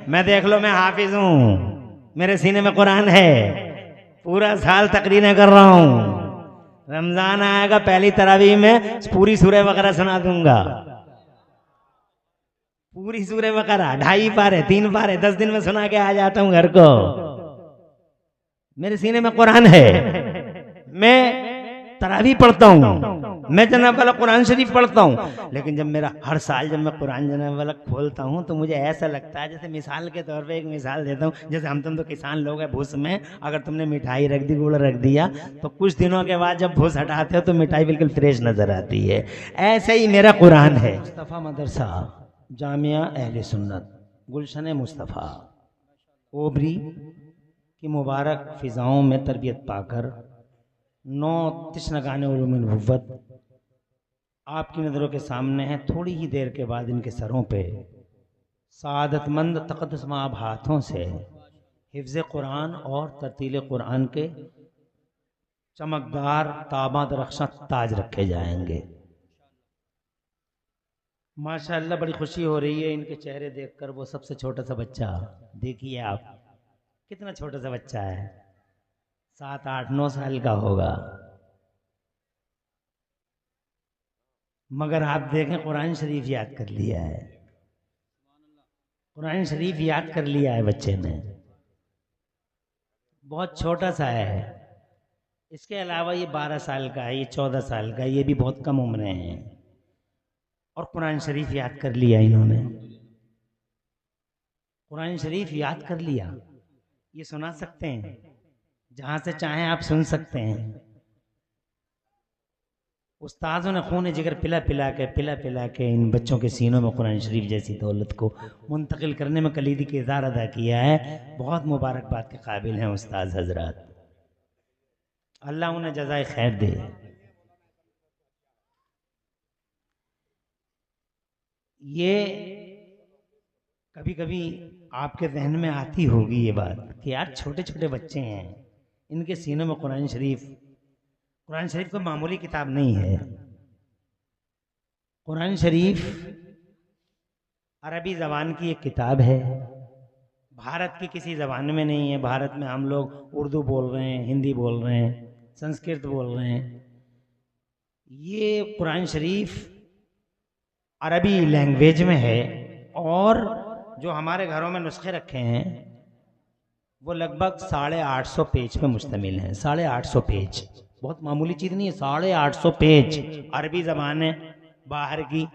मैं देख लो मैं हाफिज हूँ, मेरे सीने में कुरान है, पूरा साल तकरीरें कर रहा हूँ। रमजान आएगा पहली तरावीह में पूरी सूरह बकरा सुना दूंगा, पूरी सूरह बकरा 2.5 पारे 3 पारे 10 दिन में सुना के आ जाता हूँ घर को। मेरे सीने में कुरान है, मैं तरावी पढ़ता हूँ, मैं जनाब वाला कुरान शरीफ पढ़ता हूँ। लेकिन जब मेरा हर साल जब मैं कुरान जनाब वाला खोलता हूँ तो मुझे ऐसा लगता है, जैसे मिसाल के तौर पे एक मिसाल देता हूँ, जैसे हम तुम तो किसान लोग हैं, भूस में अगर तुमने मिठाई रख दी, गुड़ रख दिया, तो कुछ दिनों के बाद जब भूस हटाते हो तो मिठाई बिल्कुल फ्रेश नजर आती है। ऐसे ही मेरा कुरान है। मुस्तफ़ा मदरसा जामिया अहले सुन्नत गुलशन मुस्तफ़ा ओबरी की मुबारक फिजाओं में तरबियत पाकर 9 तिश्नगाने उलूमुल नबुव्वत आपकी नज़रों के सामने है। थोड़ी ही देर के बाद इनके सरों पे सादतमंद तक़द्दुसमाब हाथों से हिफ्ज़ कुरान और तरतील कुरान के चमकदार ताबा दरख्शां ताज रखे जाएंगे। माशाअल्लाह बड़ी खुशी हो रही है इनके चेहरे देखकर। वो सबसे छोटा सा बच्चा देखिए आप, कितना छोटा सा बच्चा है, 7, 8, 9 साल का होगा, मगर आप देखें कुरान शरीफ याद कर लिया है, कुरान शरीफ याद कर लिया है बच्चे ने। बहुत छोटा सा है। इसके अलावा ये 12 साल का है, ये 14 साल का है, ये भी बहुत कम उम्र हैं और कुरान शरीफ याद कर लिया इन्होंने। कुरान शरीफ याद कर लिया, ये सुना सकते हैं, जहां से चाहें आप सुन सकते हैं। उस्तादों ने खून जिगर पिला पिला के इन बच्चों के सीनों में कुरान शरीफ जैसी दौलत को मुंतकिल करने में कलीदी किरदार अदा किया है। बहुत मुबारकबाद के काबिल हैं उस्ताद हजरात, अल्लाह उन्हें जज़ाए खैर दे। ये कभी कभी आपके जहन में आती होगी ये बात कि यार छोटे छोटे बच्चे हैं, इनके सीनों में कुरान शरीफ कोई मामूली किताब नहीं है। कुरान शरीफ अरबी ज़बान की एक किताब है, भारत की किसी ज़बान में नहीं है। भारत में हम लोग उर्दू बोल रहे हैं, हिंदी बोल रहे हैं, संस्कृत बोल रहे हैं। ये कुरान शरीफ अरबी लैंग्वेज में है और जो हमारे घरों में नुस्खे रखे हैं वो लगभग 850 पेज पे मुश्तमिल हैं। 850 पेज बहुत मामूली चीज़ नहीं है। 850 पेज अरबी ज़बान है, बाहर की,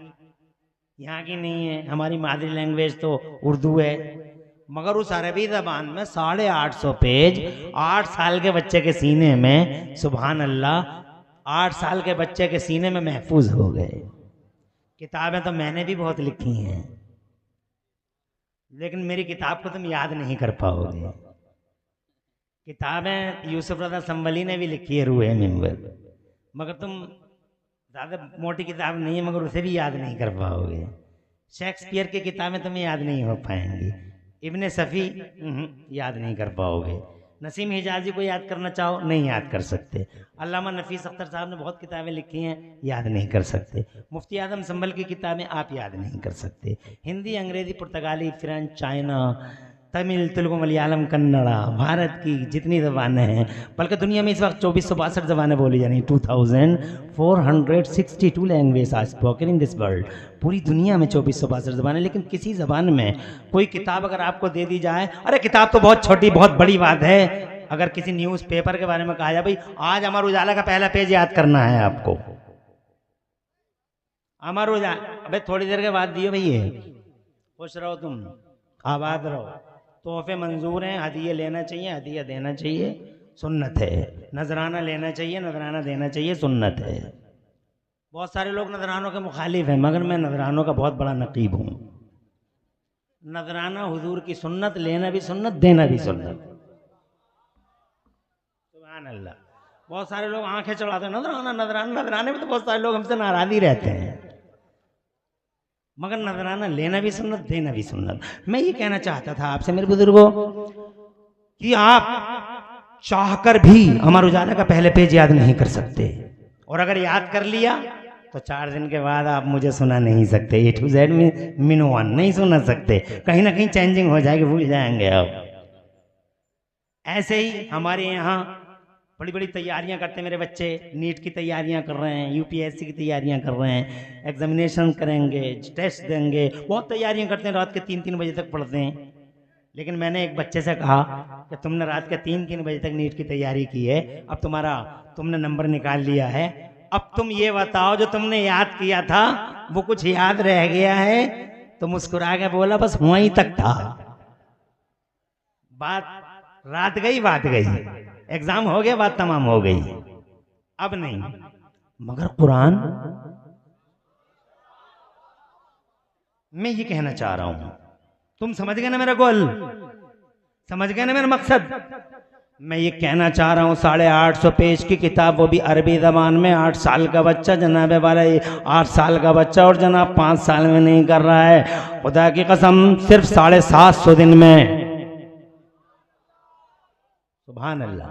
यहाँ की नहीं है। हमारी मादरी लैंग्वेज तो उर्दू है, मगर उस अरबी ज़बान में 850 पेज 8 साल के बच्चे के सीने में, सुभान अल्लाह, 8 साल के बच्चे के सीने में महफूज हो गए। किताबें तो मैंने भी बहुत लिखी हैं, लेकिन मेरी किताब को तुम याद नहीं कर पाओगे। किताबें यूसुफ रज़ा संबली ने भी लिखी है, रूहे मिंबर, मगर तुम, ज़्यादा मोटी किताब नहीं है मगर उसे भी याद नहीं कर पाओगे। शेक्सपियर की किताबें तुम्हें याद नहीं हो पाएंगी। इब्ने सफ़ी याद नहीं कर पाओगे। नसीम हिजाजी को याद करना चाहो नहीं याद कर सकते। अल्लामा नफीस अख्तर साहब ने बहुत किताबें लिखी हैं, याद नहीं कर सकते। मुफ्ती आजम संभल की किताबें आप याद नहीं कर सकते। हिंदी, अंग्रेज़ी, पुर्तगाली, फ्रेंच, चाइना, तमिल, तेलुगु, मलयालम, कन्नड़ा, भारत की जितनी ज़बानें हैं, बल्कि दुनिया में इस वक्त 2462 ज़बानें बोली जा रही, 2462 language are spoken in this world. पूरी दुनिया में 2462 ज़बानें, लेकिन किसी ज़बान में कोई किताब अगर आपको दे दी जाए, अरे किताब तो बहुत छोटी बहुत बड़ी बात है, अगर किसी न्यूज़पेपर के बारे में कहा जाए भाई आज अमर उजाला का पहला पेज याद करना है आपको, अमर उजाला, अबे थोड़ी देर के बाद दियो भैया, खुश रहो, तुम आबाद रहो, तोहफे मंजूर हैं, हदिये लेना चाहिए, हदिया देना चाहिए, सुन्नत है। नजराना लेना चाहिए, नजराना देना चाहिए, सुन्नत है। बहुत सारे लोग नजरानों के मुखालिफ हैं, मगर मैं नजरानों का बहुत बड़ा नकीब हूँ। नजराना हुजूर की सुन्नत, लेना भी सुन्नत, देना भी सुन्नत। सुभान अल्लाह। बहुत सारे लोग आंखें चढ़ाते हैं, नजराना नजराना, नजराने में तो बहुत सारे लोग हमसे नाराज ही रहते हैं, मगर नजराना लेना भी सुन्नत, देना भी सुन्नत। मैं ये कहना चाहता था आपसे मेरे बुजुर्गों कि आप चाहकर भी अमर उजाला का पहले पेज याद नहीं कर सकते, और अगर याद कर लिया तो 4 दिन के बाद आप मुझे सुना नहीं सकते। A to Z में मिनवान नहीं सुना सकते, कहीं ना कहीं चेंजिंग हो जाएगी, भूल जाएंगे आप। ऐसे ही हमारे यहाँ बड़ी बड़ी तैयारियां करते हैं मेरे बच्चे। नीट की तैयारियां कर रहे हैं, यूपीएससी की तैयारियां कर रहे हैं, एग्जामिनेशन करेंगे, टेस्ट देंगे, बहुत तैयारियां करते हैं, रात के 3-3 बजे तक पढ़ते हैं। लेकिन मैंने एक बच्चे से कहा कि तुमने रात के 3-3 बजे तक नीट की तैयारी की है, अब तुमने नंबर निकाल लिया है, अब तुम ये बताओ जो तुमने याद किया था वो कुछ याद रह गया है? तो मुस्कुरा के बोला बस वहीं तक था। बात गई, एग्जाम हो गया, बात तमाम हो गई, अब नहीं। मगर कुरान, मैं ये कहना चाह रहा हूं, तुम समझ गए ना मेरा गोल, समझ गए ना मेरा मकसद? मैं ये कहना चाह रहा हूँ 850 पेज की किताब, वो भी अरबी जबान में, 8 साल का बच्चा जनाब वाला, 8 साल का बच्चा और जनाब 5 साल में नहीं कर रहा है। खुदा की कसम सिर्फ 750 दिन में, सुभान अल्लाह।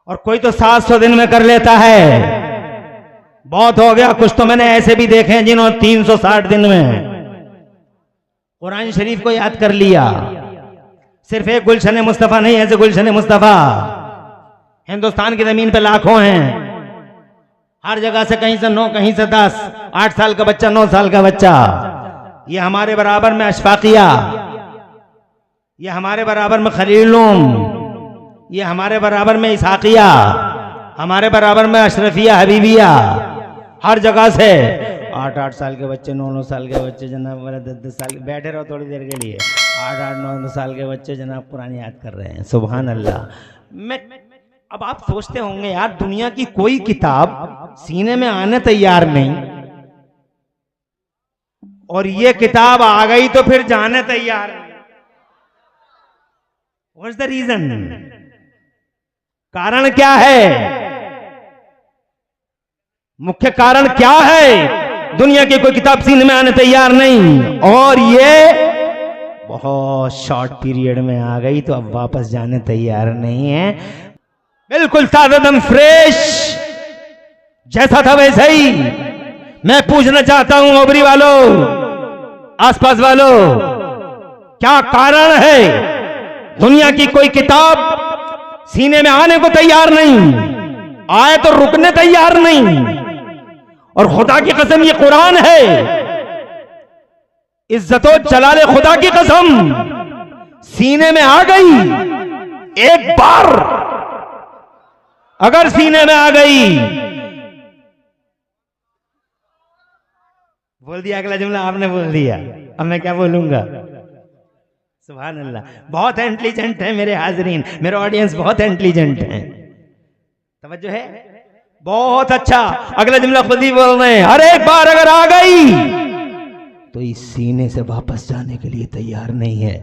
और कोई तो 700 दिन में कर लेता है, बहुत हो गया। कुछ तो मैंने ऐसे भी देखे हैं जिन्होंने 360 दिन में कुरान शरीफ को याद कर लिया। सिर्फ एक गुलशन मुस्तफा नहीं, ऐसे गुलशन मुस्तफा हिंदुस्तान की जमीन पे लाखों हैं, हर जगह से, कहीं से 9, कहीं से 10, 8 साल का बच्चा, 9 साल का बच्चा, ये हमारे बराबर में अशफाकिया, ये हमारे बराबर में खलीलुम, ये हमारे बराबर में इसहाकिया, हमारे बराबर में अशरफिया, हबीबिया, हर जगह से 8-8 साल के बच्चे, 9-9 साल के बच्चे जनाब, 10-10 साल, बैठे रहो थोड़ी देर के लिए, 8-8, 9-9 साल के बच्चे जनाब कुरान याद कर रहे हैं, सुभान अल्लाह। अब आप सोचते होंगे यार दुनिया की कोई किताब सीने में आने तैयार नहीं, और ये किताब आ गई तो फिर जाने तैयार नहीं। What's the reason? कारण क्या है? मुख्य कारण क्या है? दुनिया की कोई किताब सीने में आने तैयार नहीं, और ये बहुत शॉर्ट पीरियड में आ गई तो अब वापस जाने तैयार नहीं है। बिल्कुल ताज़ा फ्रेश, जैसा था वैसे ही। मैं पूछना चाहता हूं ओबरी वालों, आसपास वालों, क्या कारण है दुनिया की कोई किताब सीने में आने को तैयार नहीं, आए तो रुकने तैयार नहीं? और खुदा की कसम ये कुरान है, इज्जतो जलाले खुदा की कसम, सीने में आ गई एक बार, अगर सीने में आ गई, बोल दिया अगला जुमला आपने बोल दिया, अब मैं क्या बोलूंगा? सुभान अल्लाह। बहुत इंटेलिजेंट है मेरे हाजरीन, मेरे ऑडियंस बहुत इंटेलिजेंट है, तवज्जो है, बहुत अच्छा। अगला जुमला खुद ही बोल रहे हैं, हर एक बार अगर आ गई तो इस सीने से वापस जाने के लिए तैयार नहीं है।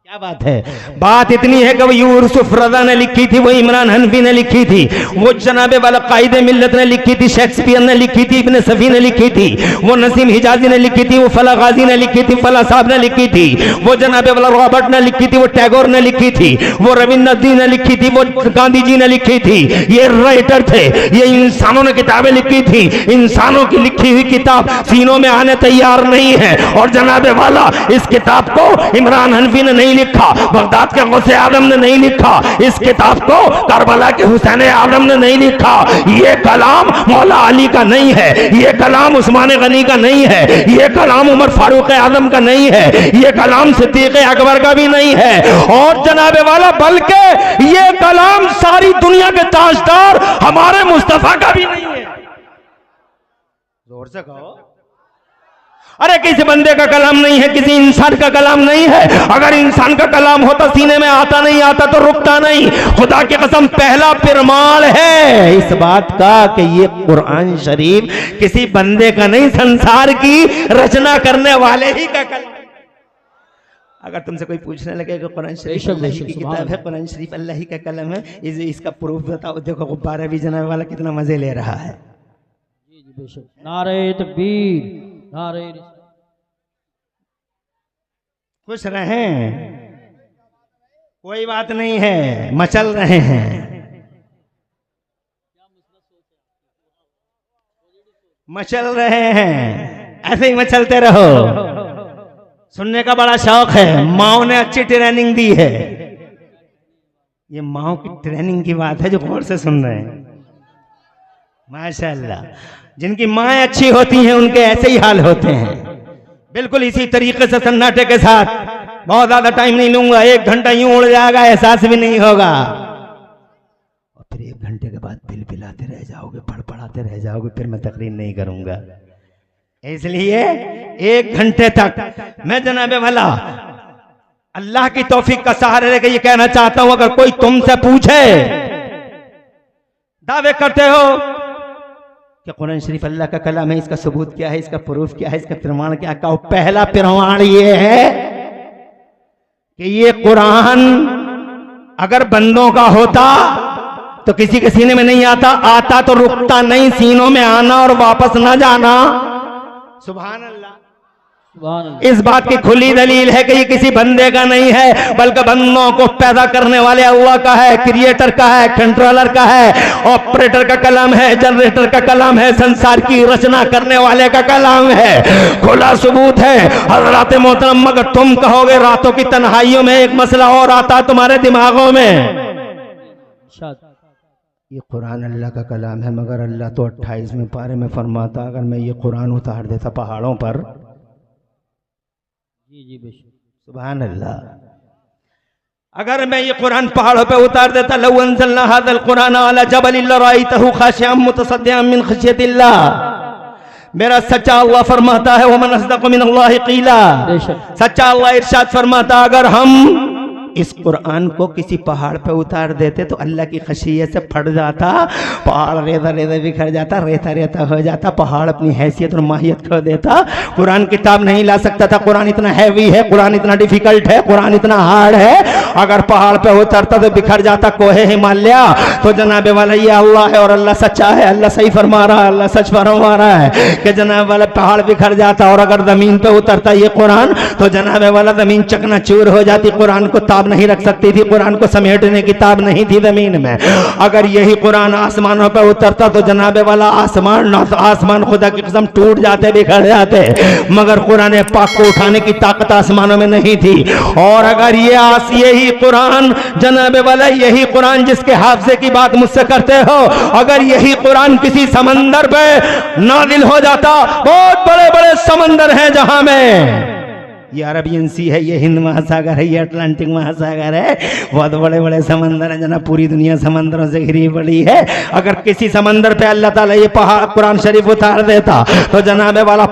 क्या बात है? बात इतनी है कि वो यूसुफ रजा ने लिखी थी, वो इमरान हनफी ने लिखी थी, वो जनाबे वाला कायदे मिल्लत ने लिखी थी, शेक्सपियर ने लिखी थी, इब्न सफी ने लिखी थी, वो नसीम हिजाजी ने लिखी थी, वो फला गाजी ने लिखी थी, फला साहब ने लिखी थी, वो जनाबे वाला रॉबर्ट ने लिखी थी, वो टैगोर ने लिखी थी, वो रविन्द्रनाथ ने लिखी थी, वो गांधी जी ने लिखी थी। ये राइटर थे, ये इंसानों ने किताबें लिखी थी। इंसानों की लिखी हुई किताब सीनों में आने तैयार नहीं है। और जनाबे वाला इस किताब को इमरान हनफी ने नहीं लिखा, बगदाद के गौसे आजम ने नहीं लिखा, इस किताब को करबला के हुसैन आजम ने नहीं लिखा। ये कलाम मौला अली का नहीं है, ये कलाम उस्मान गनी का नहीं है, ये कलाम उमर फारूक आजम का नहीं है, ये कलाम सिद्दीक अकबर का भी नहीं है, और जनाबे वाला बल्कि ये कलाम सारी दुनिया के ताजदार हमारे मुस्तफा का भी नहीं है। जोर से कहो। अरे किसी बंदे का कलाम नहीं है, किसी इंसान का कलाम नहीं है। अगर इंसान का कलाम होता सीने में आता नहीं, आता तो रुकता नहीं। खुदा की कसम पहला प्रमाण है इस बात का कि ये कुरान शरीफ किसी बंदे का नहीं, संसार की रचना करने वाले ही का कलाम। अगर तुमसे कोई पूछने लगे कि कुरान शरीफ अल्लाह की किताब है, कुरान शरीफ अल्लाह ही का कलम है, इसका प्रूफ बताओ, देखो गुब्बारा भी जनाब वाला कितना मजे ले रहा है। नारे तकबीर, नारे। खुश रहें, कोई बात नहीं है, मचल रहे हैं। मचल रहे हैं, ऐसे ही मचलते रहो। सुनने का बड़ा शौक है, माओ ने अच्छी ट्रेनिंग दी है। ये माओ की ट्रेनिंग की बात है जो गौर से सुन रहे हैं। माशाल्लाह, जिनकी माएँ अच्छी होती हैं उनके ऐसे ही हाल होते हैं। बिल्कुल इसी तरीके से सन्नाटे के साथ, बहुत ज्यादा टाइम नहीं लूंगा, 1 घंटा यूं उड़ जाएगा, एहसास भी नहीं होगा, और फिर 1 घंटे के बाद पिलाते रह जाओगे, फड़फड़ाते रह जाओगे, फिर मैं तकरीर नहीं करूंगा। इसलिए 1 घंटे तक मैं जनाबे वाला अल्लाह की तौफीक का सहारा लेकर ये कहना चाहता हूं, अगर कोई तुमसे पूछे, दावे करते हो कि कुरान शरीफ अल्लाह का कलाम है, इसका सबूत क्या है, इसका प्रूफ क्या है, इसका प्रमाण क्या है? पहला प्रमाण ये है कि ये कुरान अगर बंदों का होता तो किसी के सीने में नहीं आता तो रुकता नहीं, सीनों में आना और वापस ना जाना। सुभान अल्लाह। इस बात की खुली दलील है कि ये किसी बंदे का नहीं है, बल्कि बंदों को पैदा करने वाले अल्लाह का है, क्रिएटर का है, कंट्रोलर का है, ऑपरेटर का कलाम है, जनरेटर का कलाम है, संसार की रचना करने वाले का कलाम है। खुला सबूत है हज़रात मोहतरम। मगर तुम कहोगे रातों की तन्हाइयों में एक मसला और आता है तुम्हारे दिमागों में, ये कुरान अल्लाह का कलाम है, मगर अल्लाह तो 28वें पारे में फरमाता, अगर मैं ये कुरान उतार देता पहाड़ों पर। जी बेशक, सुभान अल्लाह। अगर मैं ये कुरान पहाड़ों पे उतार देता, लौ अंज़लना हाज़ल कुरान अला जबलिन लराइतहु खाशिअम मुतसद्दिअम मिन खशियतिल्लाह। मेरा सच्चा अल्लाह फरमाता है, वमन अस्दक़ु मिनल्लाहि क़ीला। सच्चा अल्लाह इरशाद फरमाता, अगर हम इस कुरान को किसी पहाड़ पे उतार देते तो अल्लाह की खशियत से फट जाता, पहाड़ रेता रेता बिखर जाता, रेता रेता हो जाता, पहाड़ अपनी हैसियत और माहियत खो देता। कुरान किताब नहीं ला सकता था, कुरान इतना हैवी है, कुरान इतना डिफिकल्ट है, कुरान इतना हार्ड है। अगर पहाड़ पे उतरता तो बिखर जाता कोहे हिमालय। तो जनाबे वाला ये अल्लाह है और अल्लाह सच्चा है, अल्लाह सही फरमा रहा है, अल्लाह सच फरमा रहा है कि जनाब वाला पहाड़ बिखर जाता, और अगर जमीन पे उतरता ये कुरान तो जनाबे वाला जमीन चकनाचूर हो जाती। कुरान को ताब नहीं रख सकती थी, कुरान को समेटने की ताब नहीं थी जमीन में। अगर यही कुरान आसमानों पर उतरता तो जनाबे वाला आसमान खुदा की कसम टूट जाते, बिखर जाते, मगर कुरान पाक को उठाने की ताकत आसमानों में नहीं थी। और अगर यही कुरान जनाबे वाला, यही कुरान जिसके हाफजे की बात मुझसे करते हो, अगर यही कुरान किसी समंदर पे नाजिल हो जाता, बहुत बड़े बड़े समंदर हैं जहां में, ये अरबियन सी है, ये हिंद महासागर है, ये अटलांटिक महासागर है, बहुत बड़े बड़े समंदर हैं जना, पूरी दुनिया समंदरों से घिरी पड़ी है। अगर किसी समंदर पे अल्लाह ताला ये पहाड़ कुरान शरीफ उतार देता तो जनाबे वाला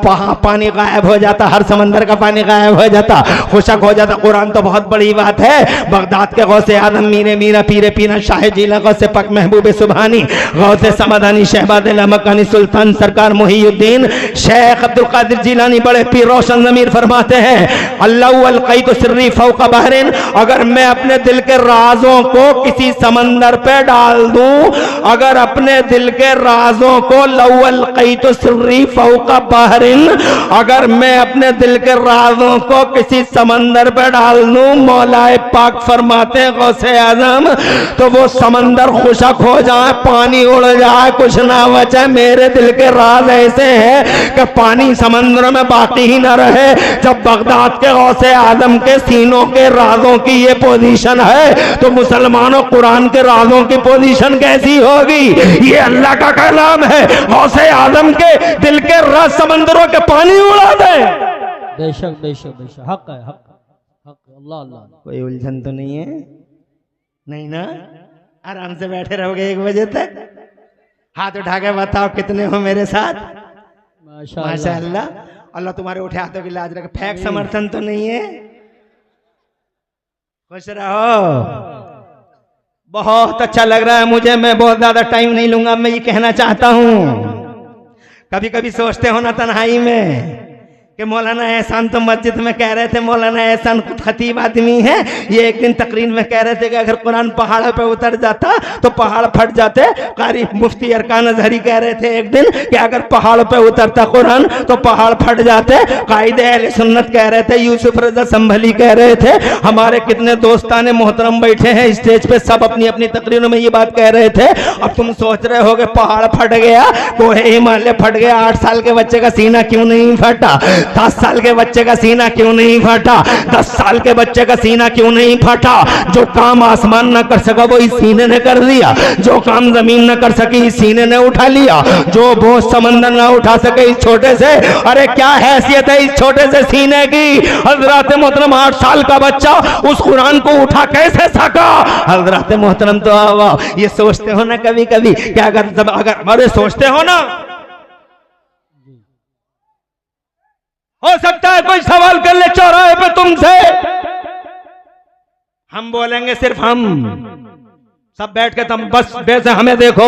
पानी गायब हो जाता, हर समंदर का पानी गायब हो जाता, खुशक हो जाता। कुरान तो बहुत बड़ी बात है। बगदाद के गौसे आदम मीरे मीरा पीरे पीना शाह जिला गौसे पक महबूब सुबहानी गौसे समदानी शहबाद मकानी सुल्तान सरकार मुहीउद्दीन शेख अब्दुल कादिर जिलानी बड़े पीर रोशन ज़मीर फरमाते हैं, अल्लाह अलक़ैतु सिर्री फौक़ बहरिन। अगर मैं अपने दिल के राजों को किसी समंदर पे डाल दूं, अगर अपने दिल के राजों को लौ अलक़ैतु सिर्री फौक़ बहरिन, अगर मैं अपने दिल के राजों को किसी समंदर पे डाल दूं, मौलाए पाक फरमाते गौसे आज़म, तो वो समंदर खुशक हो जाए, पानी उड़ जाए, कुछ ना बचे। मेरे दिल के राज ऐसे हैं कि पानी समंदर में बाकी ही ना रहे। जब बगदाद के गौसे आदम के सीनों के राजों की ये पोजीशन है तो मुसलमानों कुरान के राजों की पोजीशन कैसी होगी? ये अल्लाह का कलाम है, गौसे आदम के दिल के राज समंदरों के पानी उड़ा दे। बेशक बेशक बेशक, हक है, हक हक, अल्लाह अल्लाह। कोई उलझन तो नहीं है? नहीं ना? आराम से बैठे रहोगे 1 बजे तक। हाथ उठा के बताओ कितने हो मेरे साथ? माशाअल्लाह। अल्लाह तुम्हारे उठे हाथों की लाज रखे। फेक समर्थन तो नहीं है? खुश रहो। बहुत अच्छा लग रहा है मुझे, मैं बहुत ज्यादा टाइम नहीं लूंगा। मैं ये कहना चाहता हूं, कभी कभी सोचते हो ना तन्हाई में कि मौलाना एहसान तो मस्जिद में कह रहे थे, मौलाना एहसान खुद खतीब आदमी है, ये एक दिन तकरीर में कह रहे थे कि अगर कुरान पहाड़ पे उतर जाता तो पहाड़ फट जाते। कारी मुफ्ती अरकान अजहरी कह रहे थे एक दिन कि अगर पहाड़ पे उतरता कुरान तो पहाड़ फट जाते। कायदे अहले सुन्नत कह रहे थे, यूसुफ रजा संभली कह रहे थे। हमारे कितने दोस्तान मोहतरम बैठे हैं स्टेज पे, सब अपनी अपनी तकरीरों में ये बात कह रहे थे। अब तुम सोच रहे हो कि पहाड़ फट गया, कोहे हिमालय फट गया, 8 साल के बच्चे का सीना क्यों नहीं फटा, 10 साल के बच्चे का सीना क्यों नहीं फटा, 10 साल के बच्चे का सीना क्यों नहीं फटा। जो काम आसमान न कर सका वो इस सीने ने कर दिया, जो काम जमीन न कर सकी इस सीने ने उठा लिया, जो बोझ समंदर न उठा सके इस छोटे से, अरे क्या हैसियत है इस छोटे से सीने की। हजरत मोहतरम 8 साल का बच्चा उस कुरान को उठा कैसे सका। हजरत मोहतरम तो ये सोचते हो ना कभी कभी क्या अगर सोचते हो ना, हो सकता है कोई सवाल कर ले चौराहे पे तुमसे, हम बोलेंगे सिर्फ हम सब बैठ के तुम बस वैसे हमें देखो,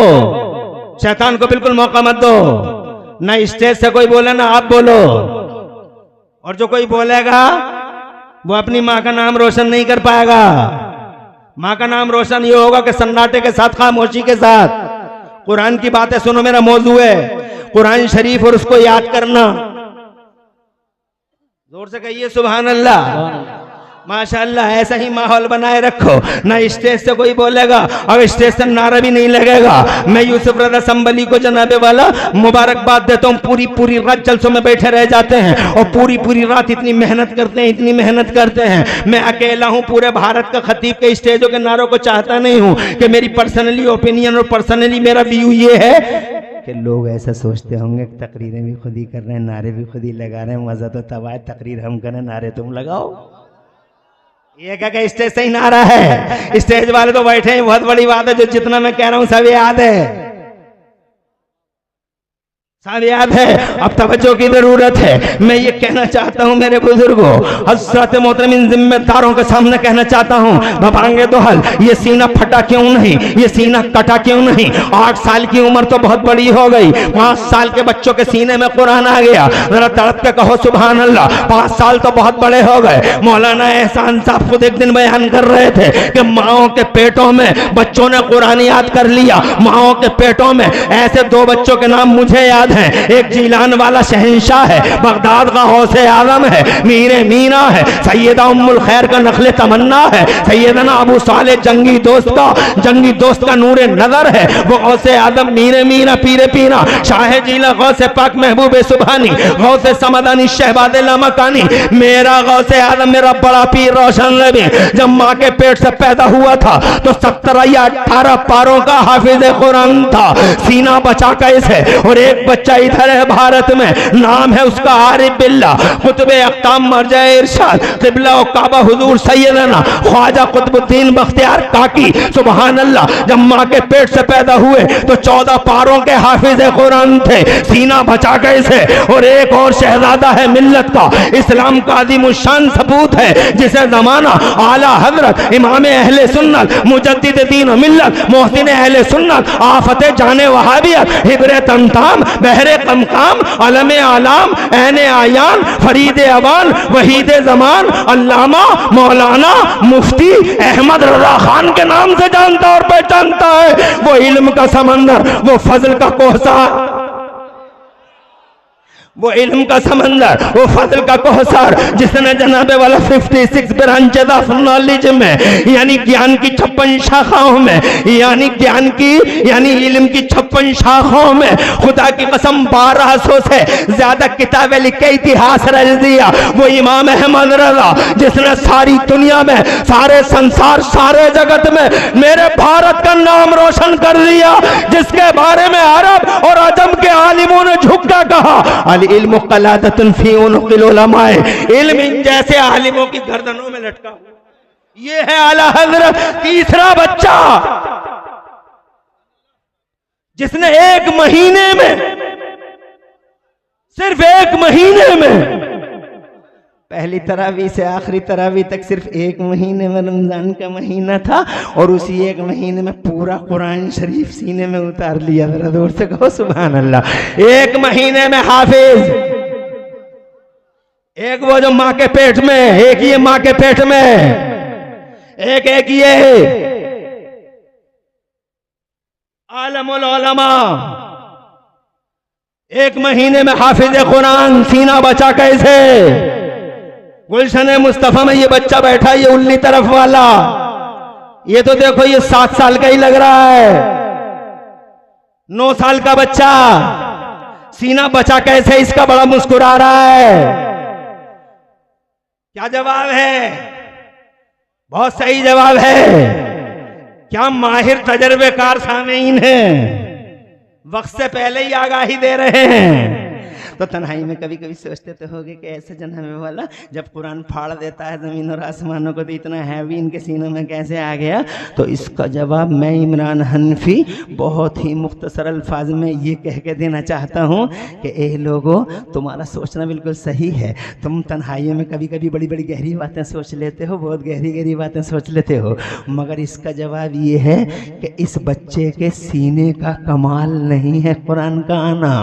शैतान को बिल्कुल मौका मत दो। ना स्टेज से कोई बोले ना आप बोलो, और जो कोई बोलेगा वो अपनी माँ का नाम रोशन नहीं कर पाएगा। माँ का नाम रोशन ये होगा कि सन्नाटे के साथ, खामोशी के साथ कुरान की बातें सुनो। मेरा मौजू है कुरान शरीफ और उसको याद करना। जोर से कहिए सुभान अल्लाह, माशाअल्लाह। ऐसा ही माहौल बनाए रखो। ना स्टेज से कोई बोलेगा और स्टेज से नारा भी नहीं लगेगा। मैं यूसुफ रजा संभली को जनाबे वाला मुबारकबाद देता हूँ। पूरी पूरी रात जलसों में बैठे रह जाते हैं और पूरी पूरी रात इतनी मेहनत करते हैं, इतनी मेहनत करते हैं। मैं अकेला हूँ पूरे भारत का खतीब के स्टेजों के नारों को चाहता नहीं हूँ कि मेरी पर्सनली ओपिनियन और पर्सनली मेरा व्यू ये है कि लोग ऐसा सोचते होंगे तकरीरें भी खुद ही कर रहे हैं, नारे भी खुद ही लगा रहे हैं। मजा तो तब आए तकरीर हम करें, नारे तुम लगाओ। ये क्या स्टेज से ही नारा है, स्टेज वाले तो बैठे हैं। बहुत बड़ी बात है, जो जितना मैं कह रहा हूं सब याद है, सब याद है। अब तवज्जो की जरूरत है। मैं ये कहना चाहता हूँ मेरे बुजुर्गों, हज़रत मोहतरम इन जिम्मेदारों के सामने कहना चाहता हूँ, भपांगे तो हल, ये सीना फटा क्यों नहीं, ये सीना कटा क्यों नहीं। 8 साल की उम्र तो बहुत बड़ी हो गई, 5 साल के बच्चों के सीने में कुरान आ गया। जरा तड़प के कहो सुभान अल्लाह। 5 साल तो बहुत बड़े हो गए। मौलाना एहसान साहब खुद एक दिन बयान कर रहे थे कि माओ के पेटों में बच्चों ने कुरान याद कर लिया। माओ के पेटों में ऐसे 2 बच्चों के नाम मुझे याद है। एक जीलान वाला शहंशाह है, बगदाद का गौसे आजम है, मीरे मीना है, सैयदा उम्मुल खैर का नखले तमन्ना है, सैयदना अबू साले जंगी दोस्त का नूरे नजर है, वो गौसे आजम मीरे मीना पीरे पीना शाह जीला गौसे पाक महबूब सुभानी गौसे समदानी शहबाद लमकानी। मेरा गौसे आजम मेरा बड़ा पीर रोशन नबी जब माँ के पेट से पैदा हुआ था तो 17 या 18 पारों का हाफिज कुरान था। सीना बचा कैसे। और एक बच्चा इधर है भारत में, नाम है उसका आरिफ बिल्ला, कुतुबे अक्ताम मरजा इरशाद क़िबला और काबा हुजूर सैयदना ख्वाजा कुतुबुद्दीन बख्तियार काकी। सुभान अल्लाह। जब माँ के पेट से पैदा हुए तो 14 पारों के हाफिज कुरान थे। सीना बचा कैसे। और एक और शहजादा है मिल्लत का, इस्लाम का आज़िमुश्शान सबूत है, जिसे जमाना आला हजरत इमाम अहले सुन्नत मुजद्दिद दीन मिल्लत मोहसिन अहले सुन्नत आफते जाने वहाबियत हिब्रे तमताम बहरे कमकाम अलमे आलाम ऐने आयान फरीद अवान वहीद जमान अल्लामा मौलाना मुफ्ती अहमद रजा खान के नाम से जानता और पहचानता है। वो इल्म का समंदर, वो फजल का कोहसार, वो इल्म का समंदर, वो फजल का कोहसार, जिसने जनाबे वाला 56 ब्रांचेस ऑफ नॉलेज में यानी ज्ञान की 56 शाखाओं में यानी इल्म की 56 शाखाओं में खुदा की कसम 1200 से ज्यादा किताबें लिख के इतिहास रच दिया। वो इमाम अहमद रजा जिसने सारी दुनिया में, सारे संसार, सारे जगत में मेरे भारत का नाम रोशन कर दिया, जिसके बारे में अरब और अजम के आलिमों ने झुक कर कहा इल्म क़लादतुन फी उनुक़िल उलमाए, इल्म इन जैसे आलिमों की गर्दनों में लटका हुआ। ये है आला हजरत तीसरा बच्चा, जिसने 1 महीने में, सिर्फ 1 महीने में, पहली तरावी से आखिरी तरावी तक सिर्फ 1 महीने में, रमजान का महीना था, और उसी 1 महीने में पूरा कुरान शरीफ सीने में उतार लिया। जरा जोर से कहो सुभान अल्लाह। 1 महीने में हाफिज, एक वो जो माँ के पेट में, एक ये माँ के पेट में, एक ये आलमुल उलमा, 1 महीने में हाफिज कुरान, सीना बचा कैसे। गुलशन मुस्तफा में ये बच्चा बैठा, ये उल्ली तरफ वाला, ये तो देखो ये 7 साल का ही लग रहा है, 9 साल का बच्चा, सीना बचा कैसे इसका, बड़ा मुस्कुरा रहा है। क्या जवाब है? बहुत सही जवाब है। क्या माहिर तजर्बेकार सामीन हैं, वक्त से पहले ही आगाही दे रहे हैं। तो तन्हाई में कभी कभी सोचते तो होगे कि ऐसे जन्म वाला जब कुरान फाड़ देता है जमीन और आसमानों को, तो इतना हैवी इनके सीनों में कैसे आ गया। तो इसका जवाब मैं इमरान हनफी बहुत ही मुख्तसर अल्फाज में ये कह के देना चाहता हूँ कि ए लोगों, तुम्हारा सोचना बिल्कुल सही है। तुम तन्हाइयों में कभी कभी बड़ी बड़ी गहरी बातें सोच लेते हो, बहुत गहरी गहरी बातें सोच लेते हो, मगर इसका जवाब ये है कि इस बच्चे के सीने का कमाल नहीं है कुरान का आना।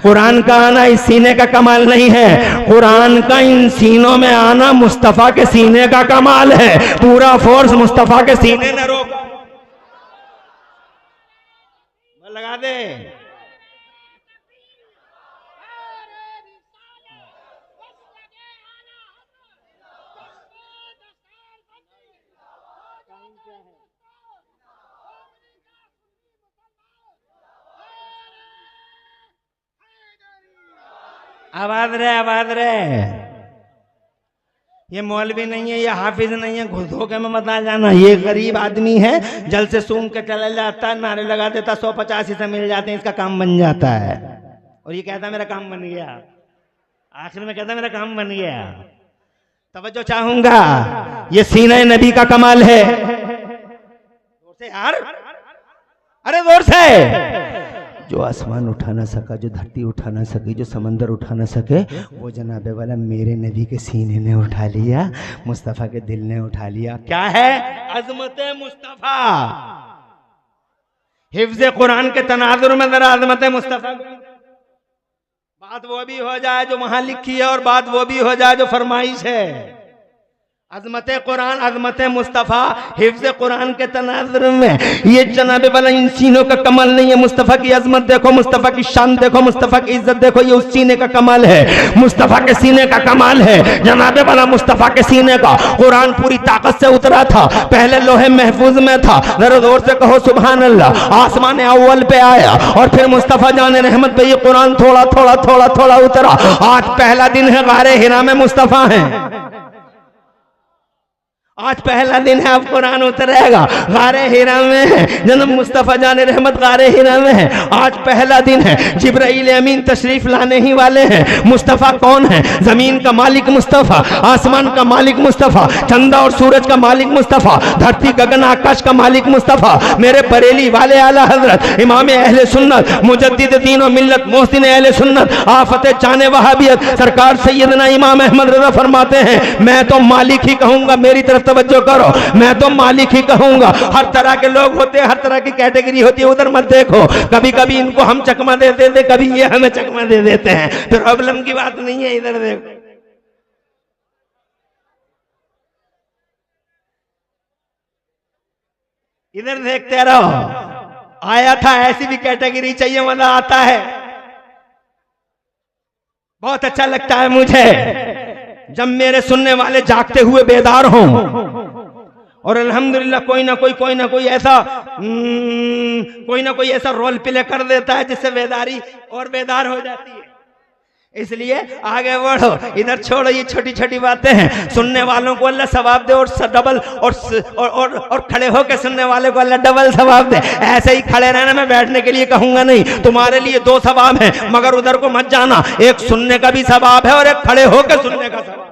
कुरान का आना इस सीने का कमाल नहीं है, कुरान का इन सीनों में आना मुस्तफा के सीने का कमाल है। पूरा फोर्स मुस्तफा के सीने ने रोका। लगा दे। आवाज रहे, आवाज रहे। ये मौलवी नहीं है, ये हाफिज नहीं है, घुस धोखे में मत आ जाना। ये गरीब आदमी है, जल से सूंघ के चला जाता है, नारे लगा देता, 185 से मिल जाते हैं, इसका काम बन जाता है। और ये कहता मेरा काम बन गया, आखिर में कहता मेरा काम बन गया। तवज्जो चाहूंगा, ये सीने नबी का कमाल है। जोर से यार, अरे जोर से। जो आसमान उठा ना सका, जो धरती उठा ना सकी, जो समंदर उठा ना सके, वो जनाबे वाला मेरे नबी के सीने ने उठा लिया, मुस्तफ़ा के दिल ने उठा लिया। क्या है? अज़मत मुस्तफ़ा। हिफ्ज़ कुरान के तनाजुर में जरा अज़मत मुस्तफ़ा, बात वो भी हो जाए जो वहां लिखी है और बात वो भी हो जाए जो फरमाइश है। अज़मत कुरान, अज़मत मुस्तफ़ा, हिफ्ज़ कुरान के तनाज़ुर में ये जनाबे वाला इन सीनों का कमाल नहीं है। मुस्तफ़ा की अज़मत देखो, मुस्तफ़ा की शान देखो, मुस्तफ़ा की इज्जत देखो, ये उस सीने का कमाल है, मुस्तफ़ा के सीने का कमाल है। जनाबे वाला मुस्तफ़ा के सीने का कुरान पूरी ताकत से उतरा था, पहले लोहे महफूज में था, जरा जोर से कहो सुभान अल्लाह। आसमान अव्वल पे आया और फिर मुस्तफ़ा जान रहमत पे ये कुरान थोड़ा थोड़ा थोड़ा थोड़ा उतरा। आज पहला दिन है, गारे हिरा में मुस्तफ़ा है। आज पहला दिन है, अब कुरान उतरेगा। गारे हिरा में है, जन्म मुस्तफ़ा जाने रहमत गारे हिरा में है। आज पहला दिन है, जिब्राइल अमीन तशरीफ लाने ही वाले हैं। मुस्तफ़ा कौन है? ज़मीन का मालिक मुस्तफ़ा, आसमान का मालिक मुस्तफ़ा, चंदा और सूरज का मालिक मुस्तफ़ा, धरती गगन आकाश का मालिक मुस्तफ़ा। मेरे बरेली वाले आला हजरत इमाम अहले सुन्नत, मुजद्दिद दीन और मिल्लत, मोहसिन अहले सुन्नत, आफत जाने वहाबियत, सरकार सैयदना इमाम अहमद रज़ा फरमाते हैं, मैं तो मालिक ही कहूँगा। मेरी तरफ तवज्जो करो, मैं तो मालिक ही कहूंगा। हर तरह के लोग होते हैं, हर तरह की कैटेगरी होती है, उधर मत देखो। कभी कभी इनको हम चकमा दे देते, कभी ये हमें चकमा दे देते हैं, फिर प्रॉब्लम की बात नहीं है। इधर देखो, इधर देखते रहो। आया था, ऐसी भी कैटेगरी चाहिए, मजा आता है, बहुत अच्छा लगता है मुझे जब मेरे सुनने वाले जागते हुए बेदार हों। और अल्हम्दुलिल्लाह कोई ना कोई ऐसा रोल प्ले कर देता है जिससे बेदारी और बेदार हो जाती है। इसलिए आगे बढ़ो, इधर छोड़ो ये छोटी छोटी बातें हैं। सुनने वालों को अल्लाह सवाब दे और डबल और खड़े होकर सुनने वाले को अल्लाह डबल सवाब दे। ऐसे ही खड़े रहना, मैं बैठने के लिए कहूंगा नहीं। तुम्हारे लिए 2 सवाब हैं, मगर उधर को मत जाना। एक सुनने का भी सवाब है और एक खड़े होकर सुनने का सवाब।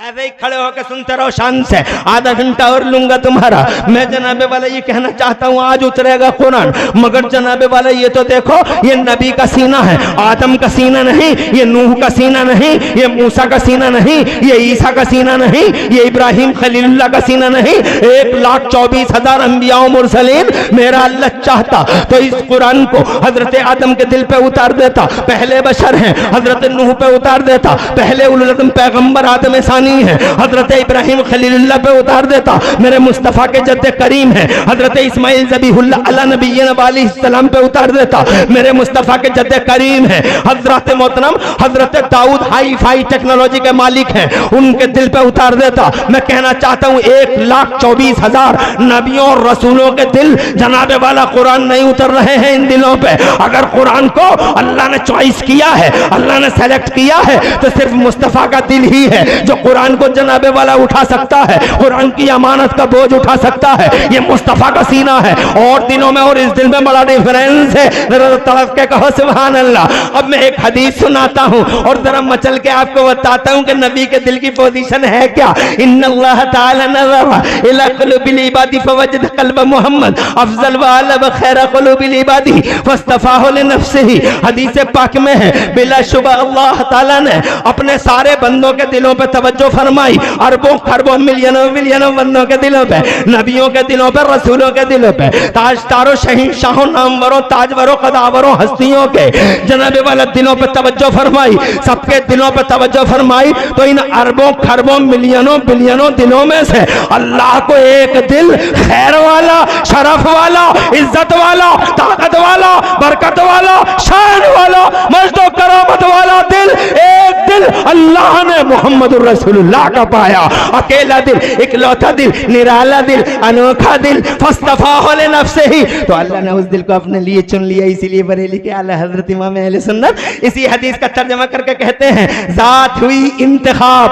ऐसे ही खड़े होकर सुनते रहो शान से, आधा घंटा और लूंगा तुम्हारा। मैं जनाबे वाला ये कहना चाहता हूँ आज उतरेगा कुरान, मगर जनाबे वाला ये तो देखो, ये नबी का सीना है, आदम का सीना नहीं, ये नूह का सीना नहीं, ये मूसा का सीना नहीं, ये ईसा का सीना नहीं, ये इब्राहिम खलीलुल्लाह का सीना नहीं। 1,24,000 अंबिया मुरसलीन मेरा अल्लाह चाहता तो इस कुरान को हजरत आदम के दिल पे उतार देता, पहले बशर हैं, हजरत नूह पे उतार देता, पहले उलुल अज़्म पैगंबर आदम सानी है, हजरत इब्राहिम खलीलुल्लाह पे उतार देता, मेरे मुस्तफ़ा के जद्दे करीम है, हजरत इस्माइल ज़बीहुल्लाह अला नबीना अलैहिस्सलाम पे उतार देता, मेरे मुस्तफ़ा के जद्दे करीम है, हजरत मोहतरम हजरत दाऊद हाई फाई टेक्नोलॉजी के मालिक हैं, उनके दिल पे उतार देता। मैं कहना चाहता हूँ 1,24,000 नबियों और रसूलों के दिल जनाबे वाला कुरान नहीं उतर रहे हैं इन दिलों पे। अगर कुरान को अल्लाह ने चॉइस किया है, अल्लाह ने सेलेक्ट किया है, तो सिर्फ मुस्तफ़ा का दिल ही है जो कुरान को जनाबे वाला उठा सकता है, कुरान की अमानत का बोझ उठा सकता है। ये मुस्तफ़ा का सीना है, और दिनों में और इस दिल में बड़ा डिफरेंस है। जरा तड़प के कहो सुभान अल्लाह। अब मैं एक हदीस सुनाता हूँ और जरा मचल के आपको बताता हूँ कि नबी के दिल की पोजीशन है क्या। इन्नल्लाह ताला नज़रा इला क़ुलूबिल इबादी फवजद क़ल्ब मुहम्मद अफ़ज़ल व अला व खैर क़ुलूबिल इबादी फ़स्तफ़ाहु लिनफ़्सिही। हदीस पाक में है, बिलाशुबह अल्लाह ताला ने अपने सारे बंदों के दिलों पे तवज्जो फरमाई, अरबों खरबों मिलियनों मिलियनों बंदों के दिलों पे, नबियों के दिलों पे, रसूलों के दिलों पे, ताजदारों शहींशाहों नामवरों ताजवरों कदावरों हस्तियों के जनाबे वाला दिलों पे तवज्जो फरमाई, सबके दिलों पे तवज्जो फरमाई। तो इन अरबों खरबों मिलियनों बिलियनों दिलों में से अल्लाह को एक दिल खैर वाला, शरफ वाला, इज्जत वाला, ताकत वाला, बरकत वाला, शान वाला, मजद करामत वाला दिल, एक दिल अल्लाह ने मोहम्मद रसूलुल्लाह का पाया। अकेला दिल, इकलौता दिल, निराला दिल, अनोखा दिल, फस्तफ़ाहु लिनफ़्सिही। तो अल्लाह ने उस दिल को अपने लिए चुन लिया। इसीलिए बरेली के आला हजरत इमाम अहले सुन्नत इसी हदीस का तर्जमा करके कहते हैं, ज़ात हुई इंतखाब।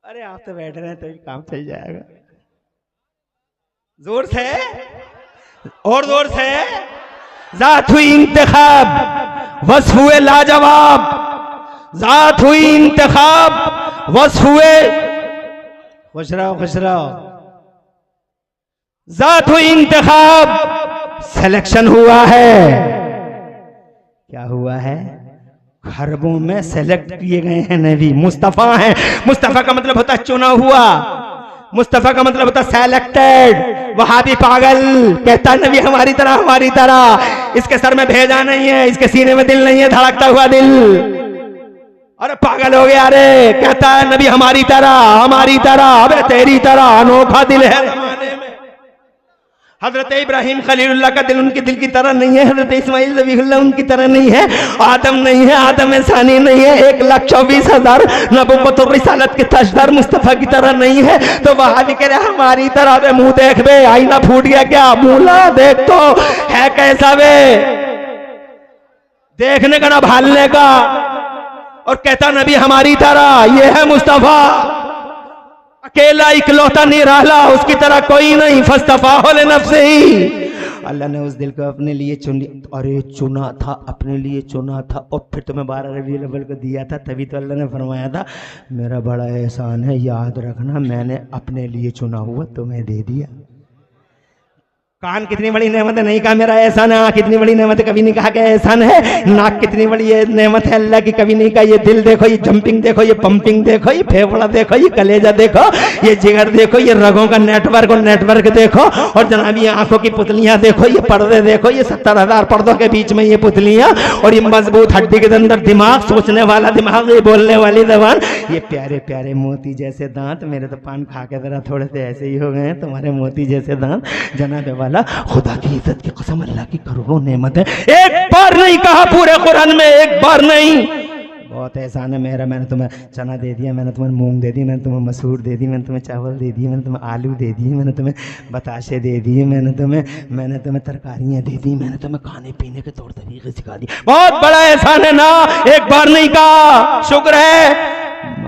अरे आप तो बैठ रहे हैं तो काम चल जाएगा। जोर से और जोर से। ज़ात हुई इंतखाब वस्फ़ हुए लाजवाब, ज़ात हुई इंतखाब वस्फ़ हुए, खुश रहो खुश रहो, ज़ात हुई इंतखाब, सिलेक्शन हुआ है। क्या हुआ है? खरबों में सेलेक्ट किए गए हैं नबी, मुस्तफ़ा हैं। मुस्तफ़ा का मतलब होता है चुना हुआ, मुस्तफ़ा का मतलब होता है सेलेक्टेड। वहाबी पागल कहता नबी हमारी तरह, इसके सर में भेजा नहीं है, इसके सीने में दिल नहीं है, धड़कता हुआ दिल। अरे पागल हो गया, अरे कहता है नबी हमारी तरह, अबे तेरी तरह अनोखा दिल है जमाने में। हजरत इब्राहिम खलीलुल्लाह का दिल उनके दिल की तरह नहीं है, हजरत इस्माइल ज़बीहुल्लाह उनकी तरह नहीं है, आदम नहीं है, आदम सानी नहीं है, 1,24,000 नबुव्वत और रिसालत के ताजदार मुस्तफ़ा की तरह नहीं है। तो वहां भी कह रहे हमारी तरह। बे मुंह देख बे, आईना फूट गया क्या? मुला देख तो है कैसा बे, देखने का ना भालने का। और कहता नबी हमारी तरह, ये है मुस्तफ़ा, अकेला इकलौता निराला, उसकी तरह कोई नहीं। फस्तफ़ाहु लिनफ़्सिही। अल्लाह ने उस दिल को अपने लिए चुन लिया। अरे चुना था, अपने लिए चुना था, और फिर तुम्हें 12 रबीउल अव्वल को दिया था। तभी तो अल्लाह ने फरमाया था मेरा बड़ा एहसान है, याद रखना, मैंने अपने लिए चुना हुआ तुम्हें दे दिया। कान कितनी बड़ी नेमत है, नहीं कहा मेरा एहसान है। आँख कितनी बड़ी नेमत है, कभी नहीं कहा कि एहसान है। नाक कितनी बड़ी ये नेमत है अल्लाह की, कभी नहीं कहा। ये दिल देखो, ये जंपिंग देखो, ये पंपिंग देखो, ये फेफड़ा देखो, ये कलेजा देखो, ये जिगर देखो, ये रगों का नेटवर्क देखो, और जनाब ये आंखों की पुतलियां देखो, ये पर्दे देखो, ये 70,000 पर्दों के बीच में ये पुतलियां, और ये मजबूत हड्डी के अंदर दिमाग, सोचने वाला दिमाग, ये बोलने वाली जबान, ये प्यारे प्यारे मोती जैसे दांत। मेरे तो पान खा के जरा थोड़े से ऐसे ही हो गए हैं, तुम्हारे मोती जैसे दांत। जनाब वाला खुदा की इज्जत की कसम, अल्लाह की करोड़ों नेमत है। एक बार नहीं कहा पूरे कुरान में, एक बार नहीं। बहुत एहसान है मेरा, मैंने तुम्हें चना दे दिया, मैंने तुम्हें मूंग दे दी, मैंने तुम्हें मसूर दे दी, मैंने तुम्हें चावल दे दिए, मैंने तुम्हें आलू दे दिए, मैंने तुम्हें बताशे दे दिए, मैंने तुम्हें तरकारियाँ दे दी, मैंने तुम्हें खाने पीने के तौर तरीके सिखा दिए। बहुत बड़ा एहसान है ना, एक बार नहीं कहा, शुक्र है।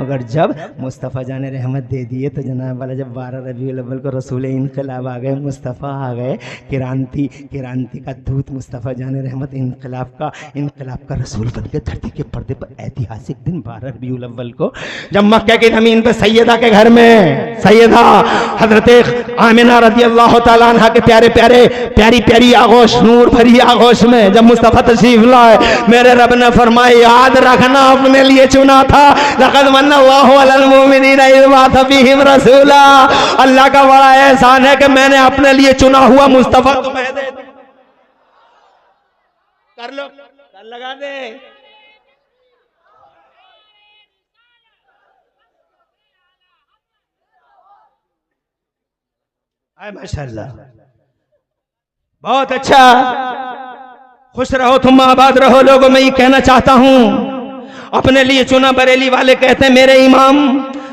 मगर जब मुस्तफ़ा जान रहमत दे दिए तो जनाब वाला जब 12 रबीउल अव्वल को रसूल इनकलाब आ गए, मुस्तफ़ा आ गए, क्रांति का दूत मुस्तफ़ा जान रहमत इनकलाब का रसूल बन के धरती के पर्दे पर ऐतिहासिक दिन 12 रबीउल अव्वल को जब मक्के की ज़मीन पर सैयदा के घर में सैयदा हजरत आमिना रज़ी अल्लाह ताला अन्हा के प्यारी आगोश, नूर भरी आगोश में जब मुस्तफ़ा तशरीफ लाए, मेरे रब ने फरमाया याद रखना अपने लिए चुना था, लक़द मन्नल्लाहु अलल मुमिनीना इज़ बअसा फ़ीहिम रसूला। अल्लाह का बड़ा एहसान है कि मैंने अपने लिए चुना हुआ मुस्तफ़ा तुम्हें दे कर लो, कर लगा दे। माशाअल्लाह, बहुत अच्छा, खुश रहो तुम आबाद रहो। लोगों मैं ये कहना चाहता हूं, अपने लिए चुना बरेली वाले कहते हैं मेरे इमाम,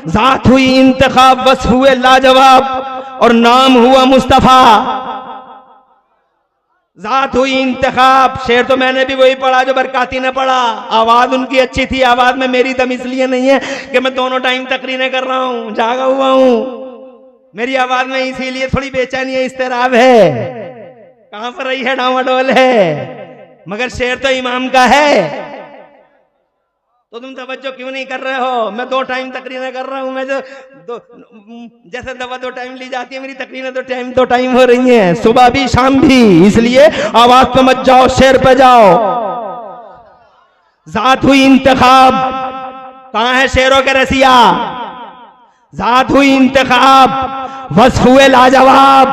जात हुई इंतखाब, बस हुए लाजवाब और नाम हुआ मुस्तफ़ा। जात हुई इंतखाब, शेर तो मैंने भी वही पढ़ा जो बरकाती ने पढ़ा। आवाज उनकी अच्छी थी, आवाज में मेरी दम इसलिए नहीं है कि मैं दोनों टाइम तकरीरें कर रहा हूं, जागा हुआ हूं। मेरी आवाज में इसीलिए थोड़ी बेचैनी है, इस्तेराब है, कहां पर रही है, डामाडोल है, मगर शेर तो इमाम का है। तो तुम तवज्जो क्यों नहीं कर रहे हो? मैं 2 टाइम तकरीरें कर रहा हूं। मैं जो जैसे दवा 2 टाइम ली जाती है, मेरी तकरीरें 2 टाइम हो रही हैं, सुबह भी शाम भी। इसलिए आवाज पे मत जाओ, शेर पे जाओ। जात हुई इंतखाब, कहां है शेरों के रसिया? जात हुई इंतखाब, वस्फ हुए लाजवाब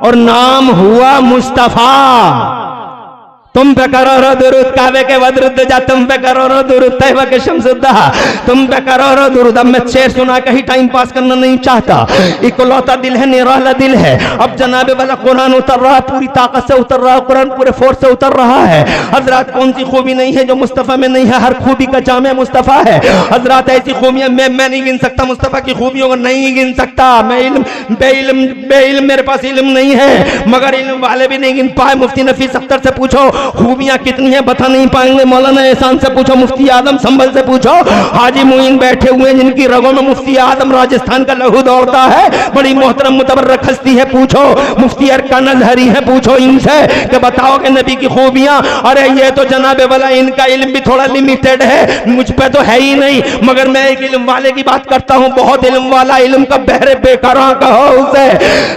और नाम हुआ मुस्तफ़ा। तुम पे करोड़ों दुरूद, काबे के वदरुद्द जा, तुम पे करोड़ों दुरूद, तैयबा के शम्सुद्दा, तुम पे करोड़ों दुरूद। अब मैं शेर सुना के ही टाइम पास करना नहीं चाहता, इकलौता दिल है, निराला दिल है। अब जनाबे वाला कुरान उतर रहा है, पूरी ताकत से उतर रहा है, कुरान पूरे फोर्स से उतर रहा है। हजरात कौन सी खूबी नहीं है जो मुस्तफ़ा में नहीं है? हर खूबी का जामे मुस्तफ़ा है। हजरात ऐसी खूबियां मैं नहीं गिन सकता, मुस्तफ़ा की खूबियों को नहीं गिन सकता। मैं बेइल्म मेरे पास इल्म नहीं है, मगर इल्म वाले भी नहीं गिन पाए। मुफ्ती नफीस अख्तर से पूछो खूबियां कितनी हैं, बता नहीं पाएंगे। मौलाना एहसान से पूछो, मुफ्ती आदम संभल से पूछो, हाजी मुइन बैठे हुए हैं जिनकी रगों में मुफ्ती आदम राजस्थान का लहू दौड़ता है, बड़ी मोहतरम मुतबर्रक हस्ती है, पूछो। मुफ्ती अरकान अज़हरी है, पूछो इनसे कि बताओ कि नबी की खूबियां। अरे ये तो जनाबे वाला इनका इल्म भी थोड़ा लिमिटेड है, मुझ पे तो है ही नहीं, मगर मैं एक इल्म वाले की बात करता हूँ, बहुत इल्म वाला, इल्म का बहरे बेकारा कहो उसे,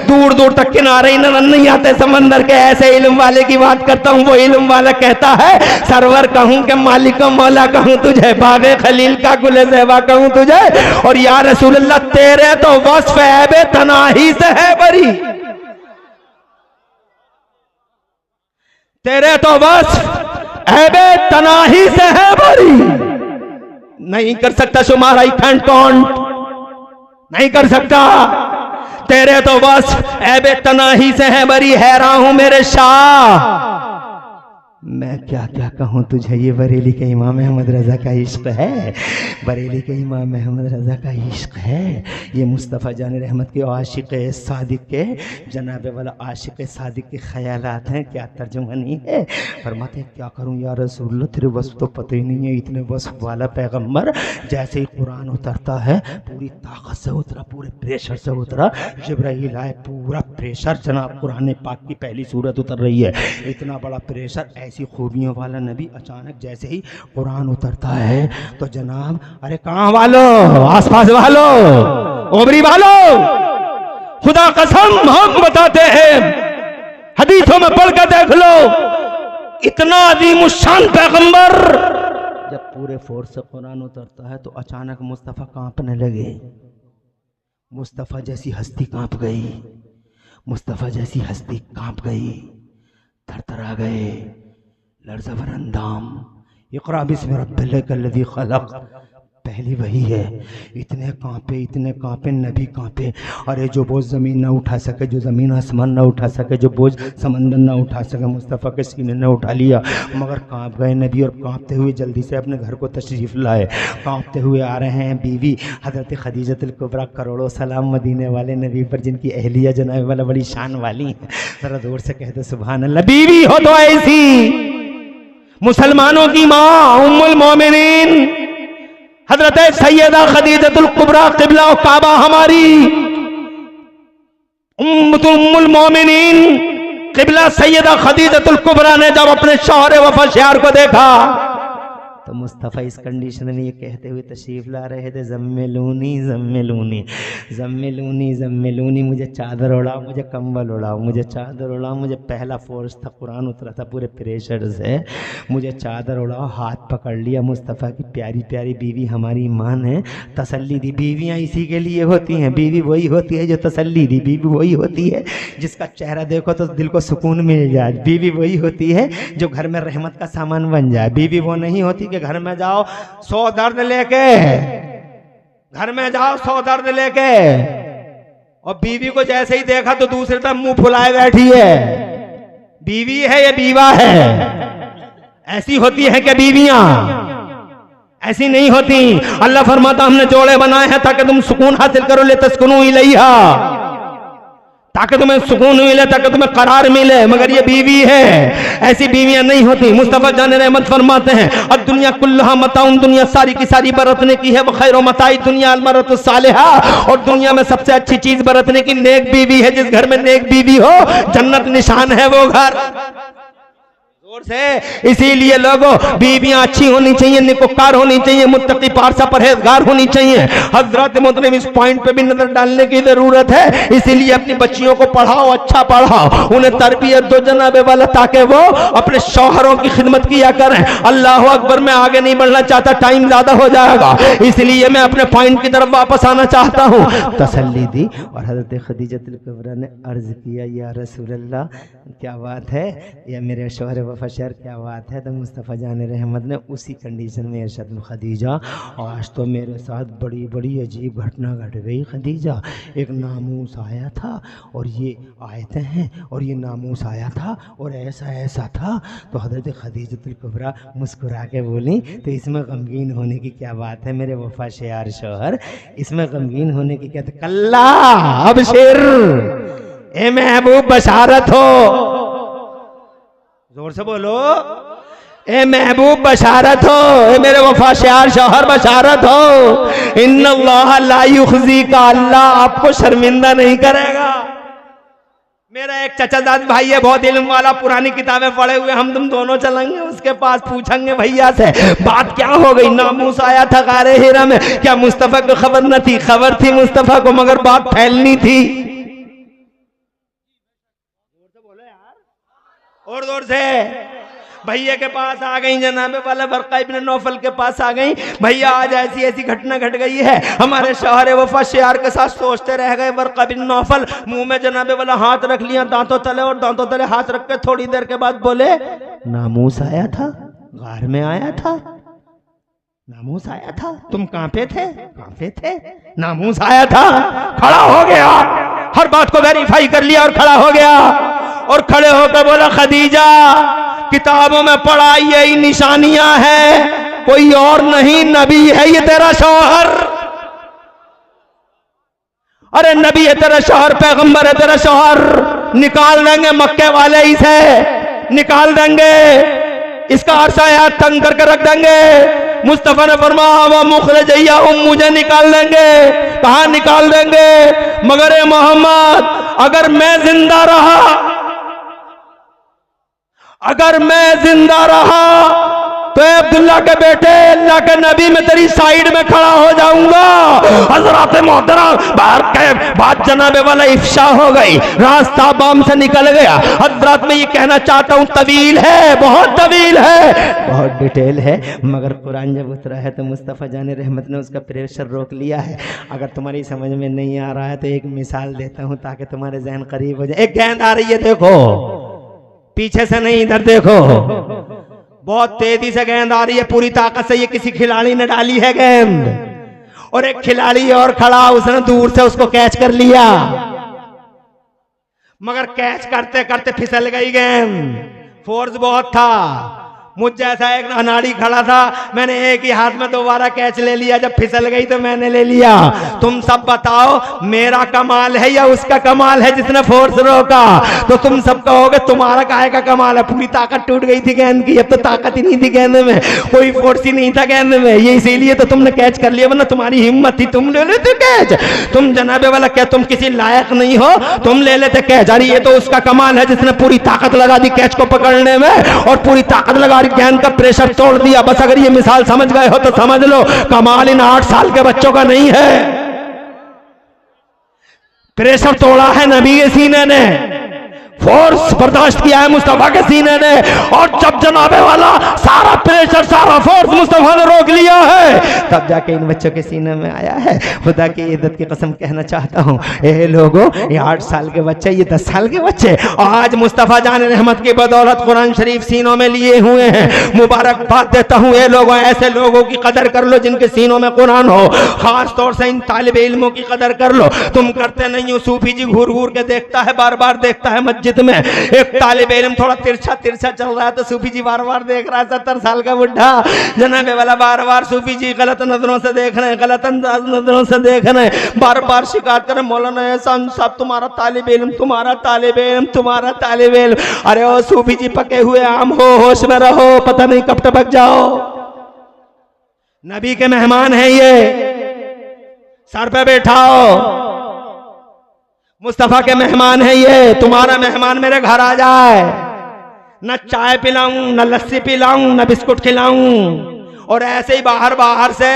दूर दूर तक किनारे ही नजर नहीं आते समंदर के, ऐसे इल्म वाले की बात करता हूँ। वो इल्म वाला कहता है सरवर कहूं कि मालिक मौला कहूं तुझे, बागे खलील का गुले ज़ेबा कहूं तुझे, और या रसूलल्लाह तेरे तो वस्फ ऐबे तनाही से है बरी, तेरे तो वस्फ ऐबे तनाही से है बरी। नहीं कर सकता शुमार, आई कैंट काउंट, नहीं कर सकता। तेरे तो वस्फ ऐबे तनाही से है बरी, हैरान हूं मेरे शाह, मैं क्या क्या कहूँ तुझे। ये बरेली के इमाम अहमद रज़ा का इश्क है, बरेली के इमाम अहमद रज़ा का इश्क है। ये मुस्तफ़ा जान रहमत के आशिक़ सादिक़ के, जनाबे वाला आशिक़ सादिक़ के ख़यालात हैं, क्या तर्जुमानी है। फरमाते हैं क्या करूँ या रसूलल्लाह, तेरे वस्फ़ तो पता ही नहीं है, इतने वस्फ़ वाला पैगम्बर। जैसे ही कुरान उतरता है पूरी ताकत से उतरा, पूरे प्रेशर से उतरा, जिब्राइल आए, पूरा प्रेशर, जनाब कुरान पाक की पहली सूरत उतर रही है, इतना बड़ा प्रेशर, ऐसी खूबियों वाला नबी। अचानक जैसे ही कुरान उतरता है तो जनाब, अरे कहां वालों, आसपास वालों, ओबरी वालों, खुदा कसम हम बताते हैं, हदीसों में पढ़ कर देख लो, इतना अजीम शान पैगंबर। जब पूरे फोर्स से कुरान उतरता है तो अचानक मुस्तफ़ा कांपने लगे, मुस्तफ़ा जैसी हस्ती कांप गई, मुस्तफ़ा जैसी हस्ती कांप गई, थरथरा गए, लर्ज़बर अंदाम, इक़रा बिस्मि रब्बिकल्लज़ी खलक़, पहली वही है। इतने कांपे नबी कांपे। अरे जो बोझ ज़मीन ना उठा सके, जो ज़मीन आसमान ना उठा सके, जो बोझ समंदर ना उठा सके, मुस्तफ़ा के सीने ने उठा लिया, मगर कांप गए नबी, और कांपते हुए जल्दी से अपने घर को तशरीफ़ लाए। कांपते हुए आ रहे हैं बीवी हज़रत खदीजतुल कुबरा, करोड़ों सलाम मदीने वाले नबी पर, जिनकी अहलिया जनाब वाला बड़ी शान वाली है। ज़रा दूर से कहते सुभान अल्लाह। बीवी हो तो ऐसी, मुसलमानों की माँ उम्मुल मोमिनीन, हजरत सैयदा खदीजतुल कुबरा क़िबला और काबा हमारी उम्मुल मोमिनीन क़िबला सैयदा खदीजतुल कुबरा ने जब अपने शौहर वफा शयार को देखा तो मुस्तफ़ा इस कंडीशन में ये कहते हुए तशरीफ ला रहे थे, ज़म्मिलूनी ज़म्मिलूनी ज़म्मिलूनी ज़म्मिलूनी, मुझे चादर उड़ाओ, मुझे कंबल उड़ाओ, मुझे चादर उड़ाओ। मुझे पहला फोर्स था, कुरान उतरा था पूरे प्रेशर से, मुझे चादर उड़ाओ। हाथ पकड़ लिया मुस्तफ़ा की, प्यारी प्यारी बीवी हमारी ईमान है, तसल्ली दी। बीवियाँ इसी के लिए होती हैं, बीवी वही होती है जो तसल्ली दी, बीवी वही होती है जिसका चेहरा देखो तो दिल को सुकून मिल जाए, बीवी वही होती है जो घर में रहमत का सामान बन जाए। बीवी वो नहीं होती घर में जाओ 100 दर्द लेके, घर में जाओ 100 दर्द लेके, और बीवी को जैसे ही देखा तो दूसरे तरफ मुंह फुलाए बैठी है। बीवी है ये बीवा है? ऐसी होती है क्या बीवियां? ऐसी नहीं होती। अल्लाह फरमाता हमने जोड़े बनाए हैं ताकि तुम सुकून हासिल करो, ले तस्कुनू इलैहा, ताकि तुम्हें सुकून मिले, ताकि तुम्हें करार मिले। मगर ये बीवी है, ऐसी बीवियां नहीं होती। मुस्तफा जान रहमत फरमाते हैं अब दुनिया कुल्लहा मताउन, दुनिया सारी की सारी बरतने की है। वो खैरो मताई दुनिया अलमरतु सालिहा, और दुनिया में सबसे अच्छी चीज बरतने की नेक बीवी है। जिस घर में नेक बीवी हो जन्नत निशान है वो घर। से इसीलिए लोगों बीवियां अच्छी होनी चाहिए, निकोकार होनी चाहिए, मुत्तकी पारसा परहेजगार होनी चाहिए। हजरत मोहतरम इस पॉइंट पे भी नजर डालने की जरूरत है। इसीलिए अपनी बच्चियों को पढ़ाओ, अच्छा पढ़ाओ, उन्हें तरबियत दो जनाबे वाला, ताकि वो अपने शौहरों की खिदमत किया करें। अल्लाह अकबर, मैं आगे नहीं बढ़ना चाहता, टाइम ज्यादा हो जाएगा, इसलिए मैं अपने पॉइंट की तरफ वापस आना चाहता हूँ। तसल्ली दी और हजरत खदीजतुल कुबरा ने अर्ज किया, या रसूल अल्लाह, क्या बात है, या मेरे शौहर वफा शहर, क्या बात है। तो मुस्तफ़ा जान रहमत ने उसी कंडीशन में इरशाद, खदीजा आज तो मेरे साथ बड़ी बड़ी अजीब घटना घट गई खदीजा। एक नामूस आया था और ये आयतें हैं और ये नामूस आया था और ऐसा ऐसा था। तो हज़रत खदीजतुल कुबरा मुस्कुरा के बोली, तो इसमें गमगीन होने की क्या बात है मेरे वफा शयार शौहर, इसमें गमगीन होने की क्या? कल्ला अबशिर, ए महबूब बशारत हो, जोर से बोलो, ए महबूब बशारत हो, ए मेरे वफा शयार शौहर बशारत हो। इन्नल्लाह ला युखज़ीका, अल्लाह आपको शर्मिंदा नहीं करेगा। मेरा एक चचाजाद भाई है, बहुत इल्म वाला, पुरानी किताबें पढ़े हुए, हम तुम दोनों चलेंगे उसके पास, पूछेंगे भैया से बात क्या हो गई। नामूस आया था गारे हिरा में, क्या मुस्तफ़ा को खबर न थी? खबर थी मुस्तफ़ा को, मगर बात फैलनी थी। और जोर से भैया के पास आ गई, जनाबे वाला वर्क़ा इब्न नौफल के पास आ गई, भैया आज ऐसी ऐसी घटना घट गई है। हमारे शौहर वफा शयार के साथ सोचते रह गए। वर्क़ा इब्न नौफल मुंह में जनाबे वाला हाथ रख लिया दांतों तले, और दांतों तले हाथ रख के थोड़ी देर के बाद बोले, नामूस आया था, गार में आया था, नामूस आया था, तुम कहां पे थे? कहां थे? नामूस आया था। खड़ा हो गया, हर बात को वेरीफाई कर लिया और खड़ा हो गया, और खड़े होकर बोला, खदीजा किताबों में पढ़ा यही निशानियां हैं, कोई और नहीं, नबी है ये तेरा शौहर। अरे नबी है तेरा शौहर, पैगंबर है तेरा शौहर, निकाल देंगे मक्के वाले इसे, निकाल देंगे, इसका अरसा याद तंग करके रख देंगे। मुस्तफा ने फरमाया, वह मुखरजैया मुझे निकाल देंगे। कहा निकाल देंगे? मगर मोहम्मद, अगर मैं जिंदा रहा, अगर मैं जिंदा रहा तो अब्दुल्ला के बेटे अल्लाह के नबी में तेरी साइड में खड़ा हो जाऊंगा। हजरत मोहतरम बाहर के बात जनाबे वाला इफ्शा हो गई, रास्ता बाम से निकल गया। हजरत में ये कहना चाहता हूँ, तवील है, बहुत तवील है, बहुत डिटेल है, मगर कुरान जब उतरा है तो मुस्तफ़ा जान रहमत ने उसका प्रेशर रोक लिया है। अगर तुम्हारी समझ में नहीं आ रहा है तो एक मिसाल देता हूँ ताकि तुम्हारे जहन करीब हो जाए। एक गेंद आ रही है, देखो पीछे से नहीं, इधर देखो, बहुत तेजी से गेंद आ रही है, पूरी ताकत से ये किसी खिलाड़ी ने डाली है गेंद, और एक खिलाड़ी और खड़ा, उसने दूर से उसको कैच कर लिया, मगर कैच करते करते फिसल गई गेंद। फोर्स बहुत था, मुझ जैसा एक अनाड़ी खड़ा था, मैंने एक ही हाथ में दोबारा कैच ले लिया, जब फिसल गई तो मैंने ले लिया। तुम सब बताओ मेरा कमाल है या उसका कमाल है जिसने फोर्स रोका? तो तुम सब कहोगे तुम्हारा काहे का कमाल है, पूरी ताकत टूट गई थी गेंद की, अब तो ताकत ही नहीं थी गेंद में, कोई फोर्स ही नहीं था गेंद में, ये इसीलिए तो तुमने कैच कर लिया, वरना तुम्हारी हिम्मत थी तुम ले लेते कैच। तुम जनाबे वाला क्या तुम किसी लायक नहीं हो, तुम ले लेते कैच। अरे ये तो उसका कमाल है जिसने पूरी ताकत लगा दी कैच को पकड़ने में, और पूरी ताकत लगा दी, गेंद का प्रेशर तोड़ दिया। बस अगर ये मिसाल समझ गए हो तो समझ लो कमाल इन 8 साल के बच्चों का नहीं है, प्रेशर तोड़ा है नबी के सीने ने, फोर्स बर्दाश्त किया है मुस्तफा के सीने ने, और जब जनाबे वाला सारा प्रेशर सारा फोर्स मुस्तफा ने रोक लिया है, तब जाके इन बच्चों के सीने में आया है। खुदा की इज्जत की कसम कहना चाहता हूँ, ए लोगों, ये 8 साल के बच्चे, ये 10 साल के बच्चे आज मुस्तफा जान रहमत की बदौलत कुरान शरीफ सीनों में लिए हुए हैं। मुबारकबाद देता हूँ ए लोगों, ऐसे लोगों की कदर कर लो जिनके सीनों में कुरान हो, खास तौर से इन तालिब इल्मों की कदर कर लो। तुम करते नहीं हो, सूफी जी घूर घूर के देखता है, बार बार देखता है मस्जिद में एक तालिब इल्म थोड़ा तिरछा तिरछा चल रहा है तो सूफी जी बार बार देख रहा है, 70 साल का बुढ़ा जनाबे वाला बार बार सूफी जी गलत नजरों से देख रहे हैं, गलत नजरों से देख रहे हैं, बार बार शिकायत करें, मौलाना एहसान साहब तुम्हारा तालिब इल्म, तुम्हारा तालिब इल्म, तुम्हारा तालिब इल्म। अरे ओ सूफी जी पके हुए आम हो, होश में रहो, पता नहीं कब टपक जाओ। नबी के मेहमान है ये, सर पे बैठाओ, मुस्तफा के मेहमान है ये। तुम्हारा मेहमान मेरे घर आ जाए, न चाय पिलाऊं, न लस्सी पिलाऊं, न बिस्कुट खिलाऊं, और ऐसे ही बाहर बाहर से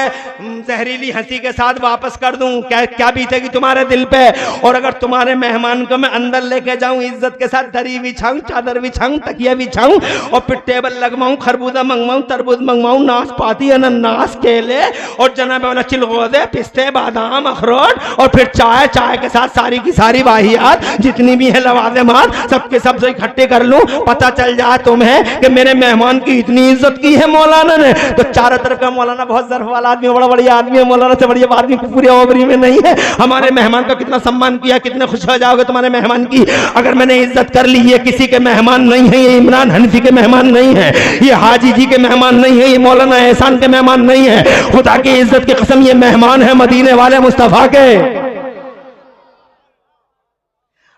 जहरीली हंसी के साथ वापस कर दूं, क्या क्या बीतेगी तुम्हारे दिल पे? और अगर तुम्हारे मेहमान को मैं अंदर लेके जाऊं, इज्जत के साथ दरी बिछाऊं, चादर बिछाऊं, तकिया बिछाऊं, और फिर टेबल लगवाऊं, खरबूजा मंगवाऊं, तरबूज मंगवाऊं, नाशपाती, अनानास, केले, और जनाब वाला चिलगोजे, पिस्ते, बादाम, अखरोट, और फिर चाय, चाय के साथ सारी की सारी वाहियात जितनी भी है लवाज़िमात सबके सब से इकट्ठे कर लूं, पता चल जाए तुम्हें कि मेरे मेहमान की इतनी इज्जत की है मौलाना ने। तो चारों तरफ का मौलाना बहुत ज़र्फ वाला आदमी, बड़ा बढ़िया आदमी है, मौलाना से बढ़िया आदमी पूरी ओवरी में नहीं है। हमारे मेहमान का कितना सम्मान किया, कितने खुश हो जाओगे तुम्हारे मेहमान की अगर मैंने इज्जत कर ली। ये किसी के मेहमान नहीं है, ये इमरान हनफी के मेहमान नहीं है, ये हाजी जी के मेहमान नहीं है, ये मौलाना एहसान के मेहमान नहीं है। खुदा की इज्जत की कसम ये मेहमान है मदीने वाले मुस्तफा के,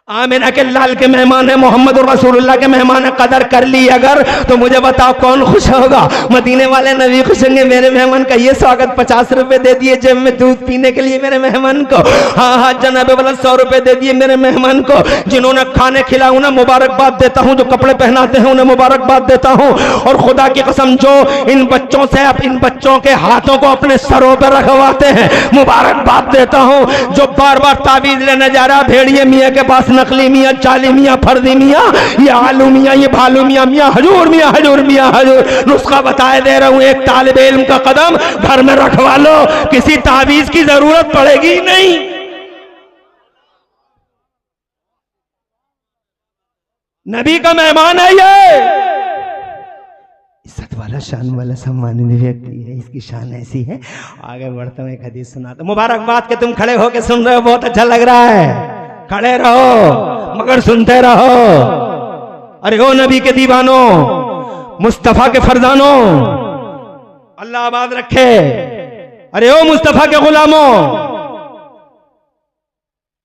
आमिना के लाल के मेहमान है, मोहम्मद रसूलुल्लाह के मेहमान है। कदर कर ली अगर तो मुझे बताओ कौन खुश होगा? मदीने वाले नबी खुश होंगे, मेरे मेहमान का ये स्वागत 50 रुपए दे दिए जेब में दूध पीने के लिए मेरे मेहमान को, हाँ हाँ जनाबे वाला 100 रुपए दे दिए मेरे मेहमान को। जिन्होंने खाने खिलाऊं ना मुबारकबाद देता हूँ, जो कपड़े पहनाते हैं उन्हें मुबारकबाद देता हूँ। और खुदा की कसम जो इन बच्चों से इन बच्चों के हाथों को अपने सरों पर रखवाते हैं मुबारकबाद देता हूँ। जो बार बार ताबीज लेने जा रहा भेड़िए मियाँ के पास, नकली मियाँ, चाली मियाँ, फर्जी मियाँ, ये आलू मियाँ, ये भालू मियाँ, मियाँ हजूर मियाँ, हजूर मियाँ हजूर, नुस्खा बताए दे रहा हूँ। एक तालिब इल्म का कदम घर में रखवा लो, किसी ताबीज की जरूरत पड़ेगी नहीं। नबी का मेहमान है ये, इज्जत वाला, शान वाला, सम्मानित व्यक्ति है, इसकी शान ऐसी है। आगे बढ़ता हूँ, एक हदीस सुनाता। मुबारकबाद के तुम खड़े होके सुन रहे हो, बहुत अच्छा लग रहा है, खड़े रहो मगर सुनते रहो। अरे ओ नबी के दीवानों, मुस्तफा के फरजानों, अल्लाह आबाद रखे। अरे ओ मुस्तफा के गुलामों,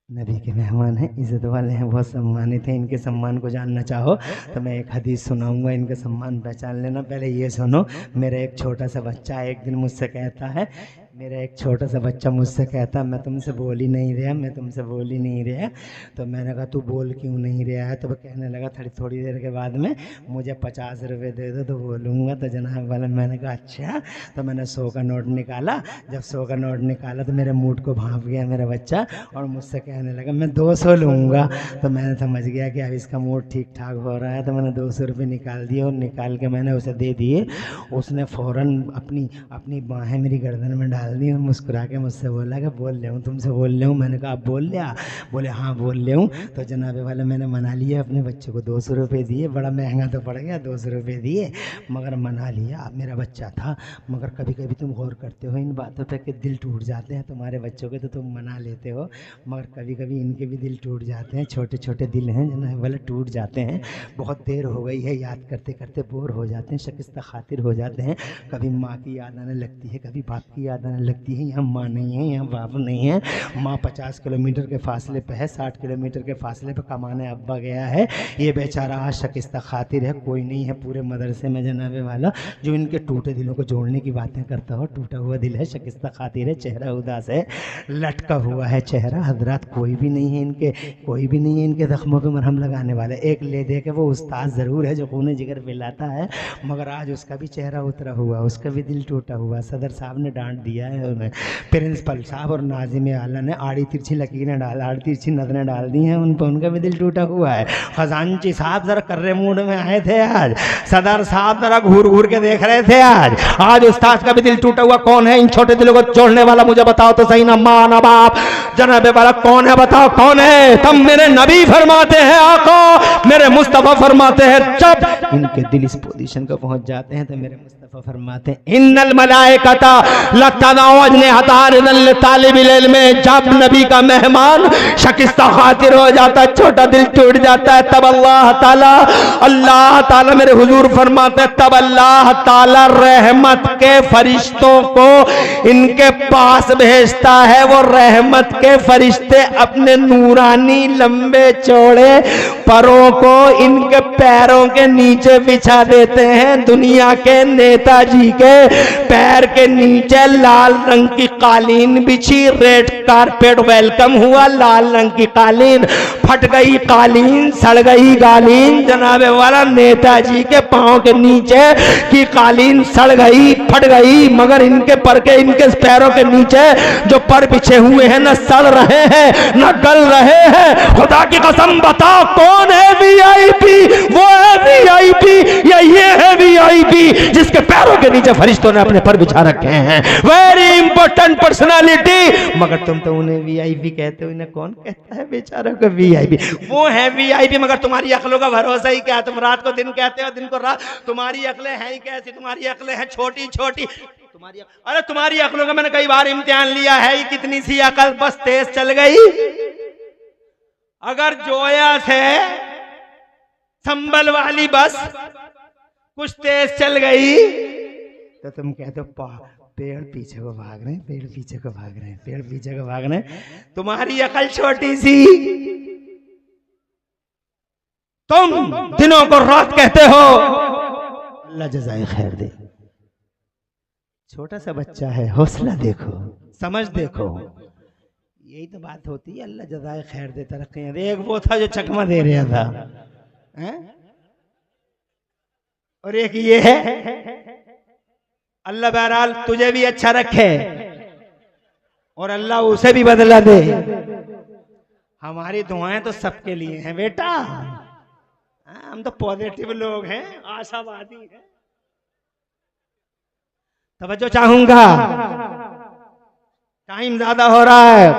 नबी के मेहमान हैं, इज्जत वाले हैं, बहुत सम्मानित हैं। इनके सम्मान को जानना चाहो तो मैं एक हदीस सुनाऊंगा, इनके सम्मान पहचान लेना। पहले ये सुनो, मेरा एक छोटा सा बच्चा एक दिन मुझसे कहता है, मेरा एक छोटा सा बच्चा मुझसे कहता, मैं तुमसे बोल ही नहीं रहा, मैं तुमसे बोल ही नहीं रहा। तो मैंने कहा तू बोल क्यों नहीं रहा है? तो वो कहने लगा थोड़ी देर के बाद में मुझे 50 रुपये दे दो तो बोलूँगा। तो जनाब वाला मैंने कहा अच्छा। तो मैंने 100 का नोट निकाला, जब 100 का नोट निकाला तो मेरे मूड को भांप गया मेरा बच्चा, और मुझसे कहने लगा मैं 200 लूँगा। तो मैंने समझ गया कि अब इसका मूड ठीक ठाक हो रहा है, तो मैंने 200 रुपये निकाल दिए, और निकाल के मैंने उसे दे दिए। उसने फ़ौरन अपनी बाहें मेरी गर्दन में डाल डाल दी और मुस्कुरा के मुझसे बोला कि बोल ले हूँ, तुमसे बोल ले हूँ। मैंने कहा बोल लिया? बोले हाँ बोल ले हूँ। तो जनाबे वाला मैंने मना लिया, अपने बच्चे को 200 रुपये दिए, बड़ा महंगा तो पड़ गया, 200 रुपये दिए, मगर मना लिया। मेरा बच्चा था। मगर कभी कभी तुम गौर करते हो इन बातों पे कि दिल टूट जाते हैं तुम्हारे बच्चों के, तो तुम मना लेते हो, मगर कभी कभी इनके भी दिल टूट जाते हैं। छोटे छोटे दिल हैं जनाबे वाले, टूट जाते हैं। बहुत देर हो गई है, याद करते करते बोर हो जाते हैं, शिकस्त खातिर हो जाते हैं। कभी माँ की याद आने लगती है, कभी बाप की याद आने लगती है। यहाँ माँ नहीं है, यहाँ बाप नहीं है। माँ 50 किलोमीटर के फासले पे है, 60 किलोमीटर के फासले पे कमाने अब्बा गया है। ये बेचारा आज शिकस्त खातिर है, कोई नहीं है पूरे मदरसे में जनाबे वाला जो इनके टूटे दिलों को जोड़ने की बातें करता हो। टूटा हुआ दिल है, शिकस्त खातिर है, चेहरा उदास है, लटका हुआ है चेहरा। हजरत कोई भी नहीं है इनके, कोई भी नहीं है इनके जख्मों पे मरहम लगाने वाले। एक ले दे के वो उस्ताद ज़रूर है जो खून जिगर पिलाता है, मगर आज उसका भी चेहरा उतरा हुआ, उसका भी दिल टूटा हुआ। सदर साहब ने डांट दिया है उन्हें, प्रिंसिपल साहब और नाजिम आला ने आड़ी तिरछी लकीरें डाल, आड़ी तिरछी नजरें डाल दी हैं उन पर, उनका भी दिल टूटा हुआ है। खजांची साहब जरा कर्रे मूड में आए थे आज, सदर साहब जरा घूर घूर के देख रहे थे आज उस्ताद का भी दिल टूटा हुआ। कौन है इन छोटे दिलों को जोड़ने वाला, मुझे बताओ तो सही ना माँ ना बाप जनाबे वाला कौन है, बताओ कौन है? तब मेरे नबी फरमाते हैं, आका मेरे मुस्तफा फरमाते हैं, जब इनके दिल इस पोजीशन को पहुंच जाते हैं तो मेरे मुस्तफा फरमाते हैं, इन्नल मलाइकता लतदाउ अजनिहता लिल तालिबिल इल्म। जब नबी का मेहमान शिकस्त खातिर हो जाता है, छोटा दिल टूट जाता है, तब अल्लाह ताला मेरे हुजूर फरमाते हैं, तब अल्लाह ताला रहमत के फरिश्तों को इनके पास भेजता है। वो रहमत के फरिश्ते अपने नूरानी लंबे चौड़े परों को इनके पैरों के नीचे बिछा देते हैं। दुनिया के नेताजी के पैर के नीचे लाल रंग की कालीन बिछी, रेड कारपेट वेलकम हुआ, लाल रंग की कालीन, फट गई कालीन, सड़ गई कालीन जनाबे वाला, नेताजी के पांव के नीचे की कालीन सड़ गई, फट गई, मगर इनके पर के, इनके पैरों के नीचे जो पर बिछे हुए हैं न सड़ रहे हैं न गल रहे हैं। खुदा की कसम बताओ कौन है वीआईपी? वो है वीआईपी या ये है वीआईपी जिसके पैरों के नीचे फरिश्तों ने अपने पर बिछा रखे हैं? वेरी इंपॉर्टेंट पर्सनालिटी, मगर तुम तो उन्हें वीआईपी कहते हो, इन्हें कौन कहता है बेचारों को वीआईपी? वो है वीआईपी, मगर तुम्हारी अक्लों का भरोसा ही क्या? तुम रात को दिन कहते हो, दिन को रात। तुम्हारी अक्लें हैं ही कैसी? तुम्हारी अक्लें हैं छोटी छोटी। अरे तुम्हारी अक्लों का मैंने कई बार इम्तिहान लिया है, कितनी सी अकल बस तेज चल गई। अगर जोया से संबल वाली बस कुछ तेज चल गई तो तुम कहते हो पेड़ पीछे को भाग रहे हैं, पेड़ पीछे को भाग रहे हैं, पेड़ पीछे को भाग रहे हैं। तुम्हारी अकल छोटी सी, तुम दिनों को रात कहते हो। अल्लाह जज़ाए खैर दे। छोटा सा बच्चा है, हौसला देखो, समझ देखो, यही तो बात होती है। अल्लाह जज़ाए खैर दे, तरक्की दे। एक वो था जो चकमा दे रहा था, है? और एक ये है। अल्लाह बहरहाल तुझे भी अच्छा रखे और अल्लाह उसे भी बदला दे। हमारी दुआएं तो सबके लिए हैं बेटा, हम तो पॉजिटिव लोग हैं, आशावादी हैं। तवज्जो चाहूंगा, टाइम ज्यादा हो रहा है।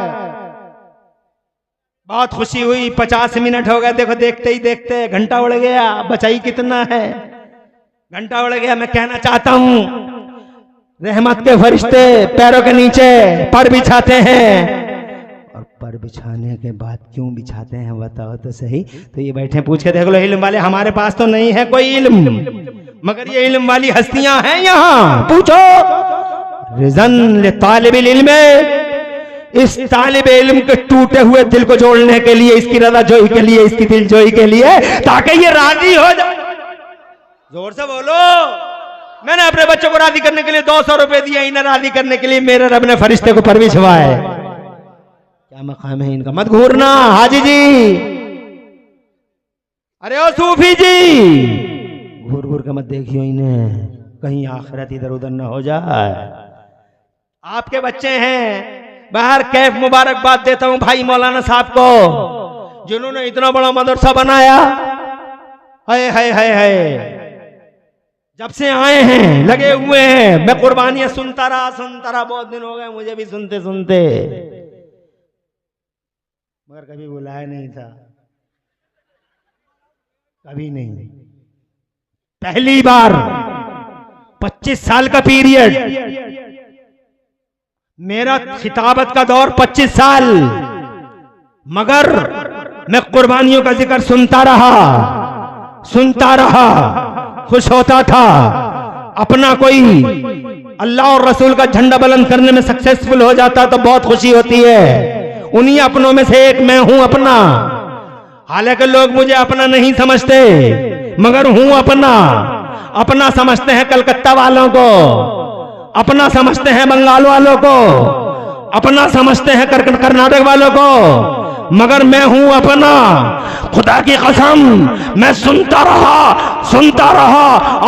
बहुत खुशी हुई, 50 मिनट हो गए, देखो देखते ही देखते घंटा उड़ गया। बचाई कितना है, घंटा उड़ गया। मैं कहना चाहता हूं, रहमत के फरिश्ते पैरों के नीचे पर बिछाते हैं, और पर बिछाने के बाद क्यों बिछाते हैं बताओ तो सही। तो ये बैठे पूछ के देख लो, इल्म वाले। हमारे पास तो नहीं है कोई इल्म, मगर ये इल्म वाली हस्तियां हैं यहाँ। पूछो, रिज़न ले तालिबिल इल्म, इस तालिब इल्म के टूटे हुए दिल को जोड़ने के लिए, इसकी रज़ा जोई के लिए, इसकी दिल जोई के लिए, ताकि ये राजी हो जाए। जोर से बोलो। मैंने अपने बच्चों को राजी करने के लिए 200 रुपए दिए, इन्हें राजी करने के लिए मेरे रब ने फरिश्ते को पर बिछवाए। क्या मकाम है इनका? मत घूरना हाजी जी, अरे ओ सूफी जी, घूर घूर के मत देखियो इन्हें, कहीं आखिरत इधर उधर न हो जाए। आपके बच्चे हैं, बाहर कैफ मुबारकबाद देता हूं भाई मौलाना साहब को, जिन्होंने इतना बड़ा मदरसा बनाया। हाय हाय हाय हाय, जब से आए हैं लगे हुए हैं, मैं कुर्बानियां सुनता रहा, बहुत दिन हो गए मुझे भी सुनते सुनते, मगर कभी बुलाया नहीं था, कभी नहीं। पहली बार 25 साल का पीरियड, मेरा खिताबत का दौर 25 साल, मगर मैं कुर्बानियों का जिक्र सुनता रहा, खुश होता था। अपना कोई अल्लाह और रसूल का झंडा बुलंद करने में सक्सेसफुल हो जाता तो बहुत खुशी होती है। उन्हीं अपनों में से एक मैं हूं अपना। हालांकि लोग मुझे अपना नहीं समझते, मगर हूं अपना समझते हैं कलकत्ता वालों को, अपना समझते हैं बंगाल वालों को, अपना समझते हैं कर्नाटक वालों को, मगर मैं हूं अपना। खुदा की कसम मैं सुनता रहा।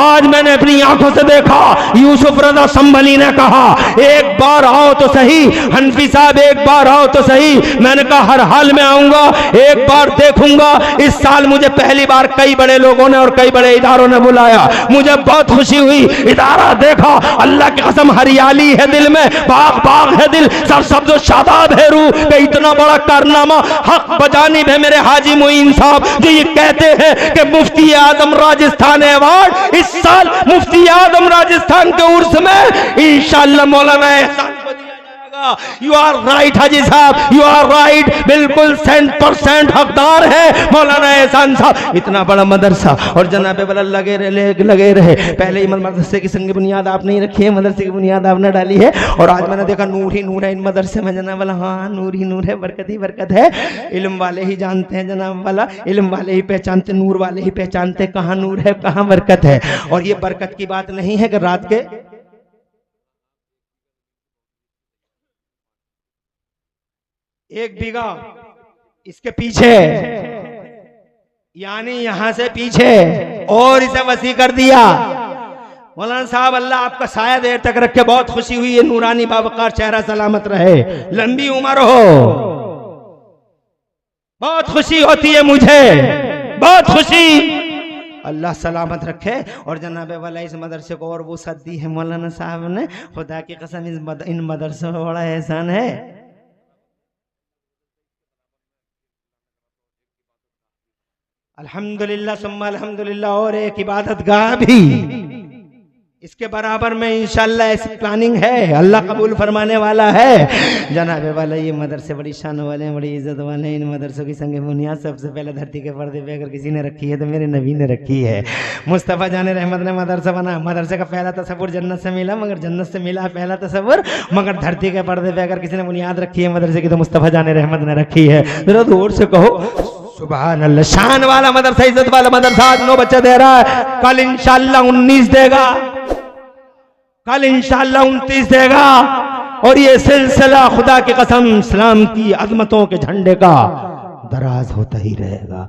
आज मैंने अपनी आंखों से देखा, यूसुफ रजा संभली ने कहा एक बार आओ तो सही, हनफी साहब एक बार आओ तो सही। मैंने कहा हर हाल में आऊंगा, एक बार देखूंगा। इस साल मुझे पहली बार कई बड़े लोगों ने और कई बड़े इदारों ने बुलाया, मुझे बहुत खुशी हुई। इदारा देखा, अल्लाह की कसम हरियाली है दिल में, बाग है दिल, सब शब्द शादाब है रूह पे। इतना बड़ा कारनामा हक बजानिब है मेरे हाजी मोइन साहब, जो ये कहते हैं कि मुफ्ती आजम राजस्थान अवार्ड इस साल मुफ्ती आजम राजस्थान के उर्स में इंशाअल्लाह मौलाना एहसान को दिया जाएगा। यू आर राइट हाजी साहब, यू आर राइट, बिल्कुल 100% हकदार है मौलाना एहसान साहब। इतना बड़ा मदरसा और जनाबे वाला लगे रहे। पहले ही मदरसे की संग बुनियाद आपने ही रखी है, मदरसे की बुनियाद आपने डाली है, और आज मैंने देखा नूर ही नूर है इन मदरसे में जनाब वाला। हाँ, नूर ही नूर है, बरकत ही बरकत है। इल्म वाले ही जानते हैं जनाब वाला, इल्म वाले ही पहचानते, नूर वाले ही पहचानते कहाँ नूर है कहाँ बरकत है। और ये बरकत की बात नहीं है कि रात के 1 बीघा इसके पीछे, यानी यहां से पीछे और इसे वसी कर दिया। मौलाना साहब अल्लाह आपका साया देर तक रखे, बहुत खुशी हुई है। नूरानी बावकार चेहरा सलामत रहे, लंबी उम्र हो, बहुत खुशी होती है मुझे, बहुत खुशी। अल्लाह सलामत रखे। और जनाबे वाला इस मदरसे को और वो सद दी है मौलाना साहब ने, खुदा की कसम इन मदरसों में बड़ा एहसान है। अल्हम्दुलिल्लाह सुम्मा अल्हम्दुलिल्लाह। और एक इबादत गाह भी इसके बराबर में इंशाअल्लाह ऐसी प्लानिंग है, अल्लाह कबूल फरमाने वाला है। जनाबे वाला ये मदरसे बड़ी शान वाले हैं, बड़ी इज्जत वाले हैं। इन मदरसों की संग बुनियाद सबसे पहले धरती के पर्दे पे अगर किसी ने रखी है तो मेरे नबी ने रखी है। मुस्तफ़ा जाने रहमत ने मदरसा बना। मदरसे का पहला तसव्वुर जन्नत से मिला, मगर जन्नत से मिला पहला तसव्वुर, मगर धरती के पर्दे पे अगर किसी ने बुनियाद रखी है मदरसे की तो मुस्तफ़ा जाने रहमत ने रखी है। जरा जोर से कहो सुभान अल्लाह। शान वाला मदरसा, इज्जत वाला मदरसा आज 9 बच्चे दे रहा है, कल इंशाअल्लाह 19 देगा, कल इंशाअल्लाह 29 देगा। और ये सिलसिला खुदा की कसम इस्लाम की अजमतों के झंडे का दराज होता ही रहेगा।